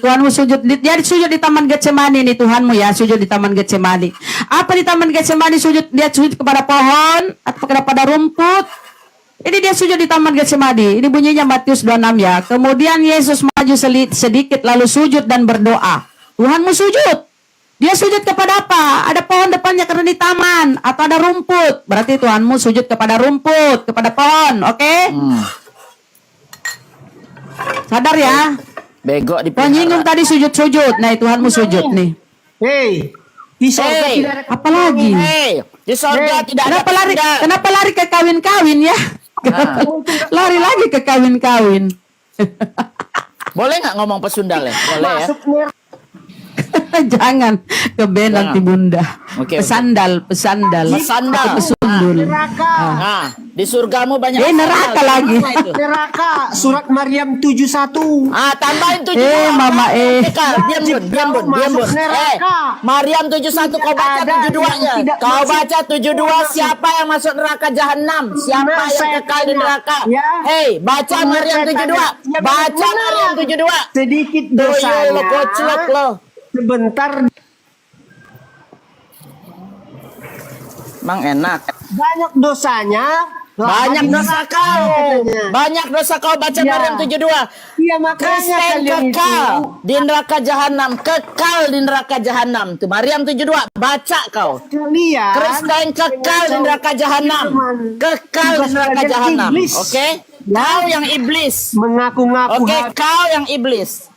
Tuhanmu sujud, dia sujud di Taman Getsemani nih Tuhanmu ya, sujud di Taman Getsemani. Apa di Taman Getsemani sujud? Dia sujud kepada pohon atau kepada rumput? Ini dia sujud di Taman Getsemani. Ini bunyinya Matius 26 ya. Kemudian Yesus maju sedikit lalu sujud dan berdoa. Tuhanmu sujud. Dia sujud kepada apa? Ada pohon depannya karena di taman atau ada rumput. Berarti Tuhanmu sujud kepada rumput, kepada pohon, oke? Sadar ya? Bego di penyinggung tadi sujud-sujud. Nah, Tuhanmu sujud nih. Di surga tidak ada apalagi? Di surga tidak ada. Kenapa lari ke kawin-kawin ya? Lari lagi ke kawin-kawin. Boleh nggak ngomong pesundal ya? Boleh ya. Jangan ke band nanti bunda. Pesandal. Pesandal. Neraka. Nah, di surgamu banyak. Neraka pasal. lagi. Mana itu? Neraka. Surat Maryam 71. Tambahin 72. Mama Diam bun. Maryam 71 kau baca 72-nya. Kau baca 72 siapa yang masuk neraka jahanam? Siapa yang kekal di neraka? Hei, baca Maryam 72. Baca Maryam 72. Sedikit dosanya. Lo koclok lo. Sebentar. Mang enak. Banyak dosanya. Banyak dosa kau. Banyak dosa kau baca Maryam 72. Iya, makanya Kristen kalian kekal itu di neraka jahanam, kekal di neraka jahanam. Itu Maryam 72. Baca kau. kalian Kristen kekal di neraka jahanam. Kekal di neraka jahanam. Oke? Kau yang iblis. mengaku-ngaku Oke, kau yang iblis.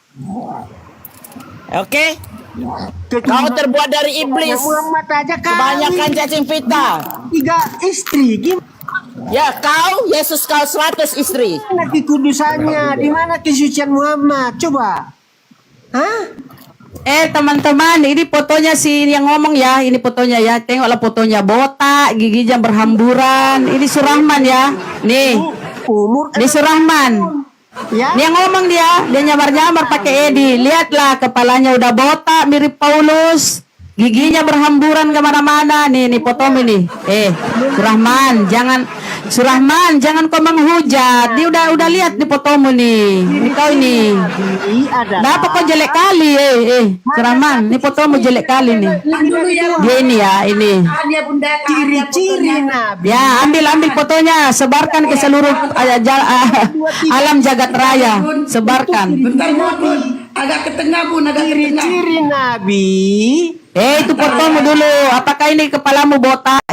Oke? Kau terbuat dari iblis. Muhammad aja kali. Kebanyakan cacing pita. 3 istri. Gimana Ya, kau Yesus kau 100 istri. kekudusannya? Di mana kesucian Muhammad? Coba. Hah? Teman-teman, ini fotonya si yang ngomong ya. Ini fotonya ya. Tengoklah fotonya. Botak, giginya berhamburan. Ini Surahman ya. Nih. Ini Surahman. Ya. Dia ngomong dia nyamar-nyamar pakai Edi. Lihatlah kepalanya udah botak mirip Paulus. Giginya berhamburan kemana-mana. Nih fotomu nih. Surahman, jangan kau menghujat. Dia udah lihat nih fotomu nih. Ini kau ini. Kenapa kau jelek kali? Surahman, ini fotomu jelek kali nih. Dia ini ya, ini. Ciri-ciri Nabi. Ya, ambil fotonya, sebarkan ke seluruh alam jagat raya. Sebarkan. Bentar Bun, agak ke tengah Bun, agak ke tengah. Ciri Nabi. Itu fotomu dulu. Apakah ini kepalamu botak?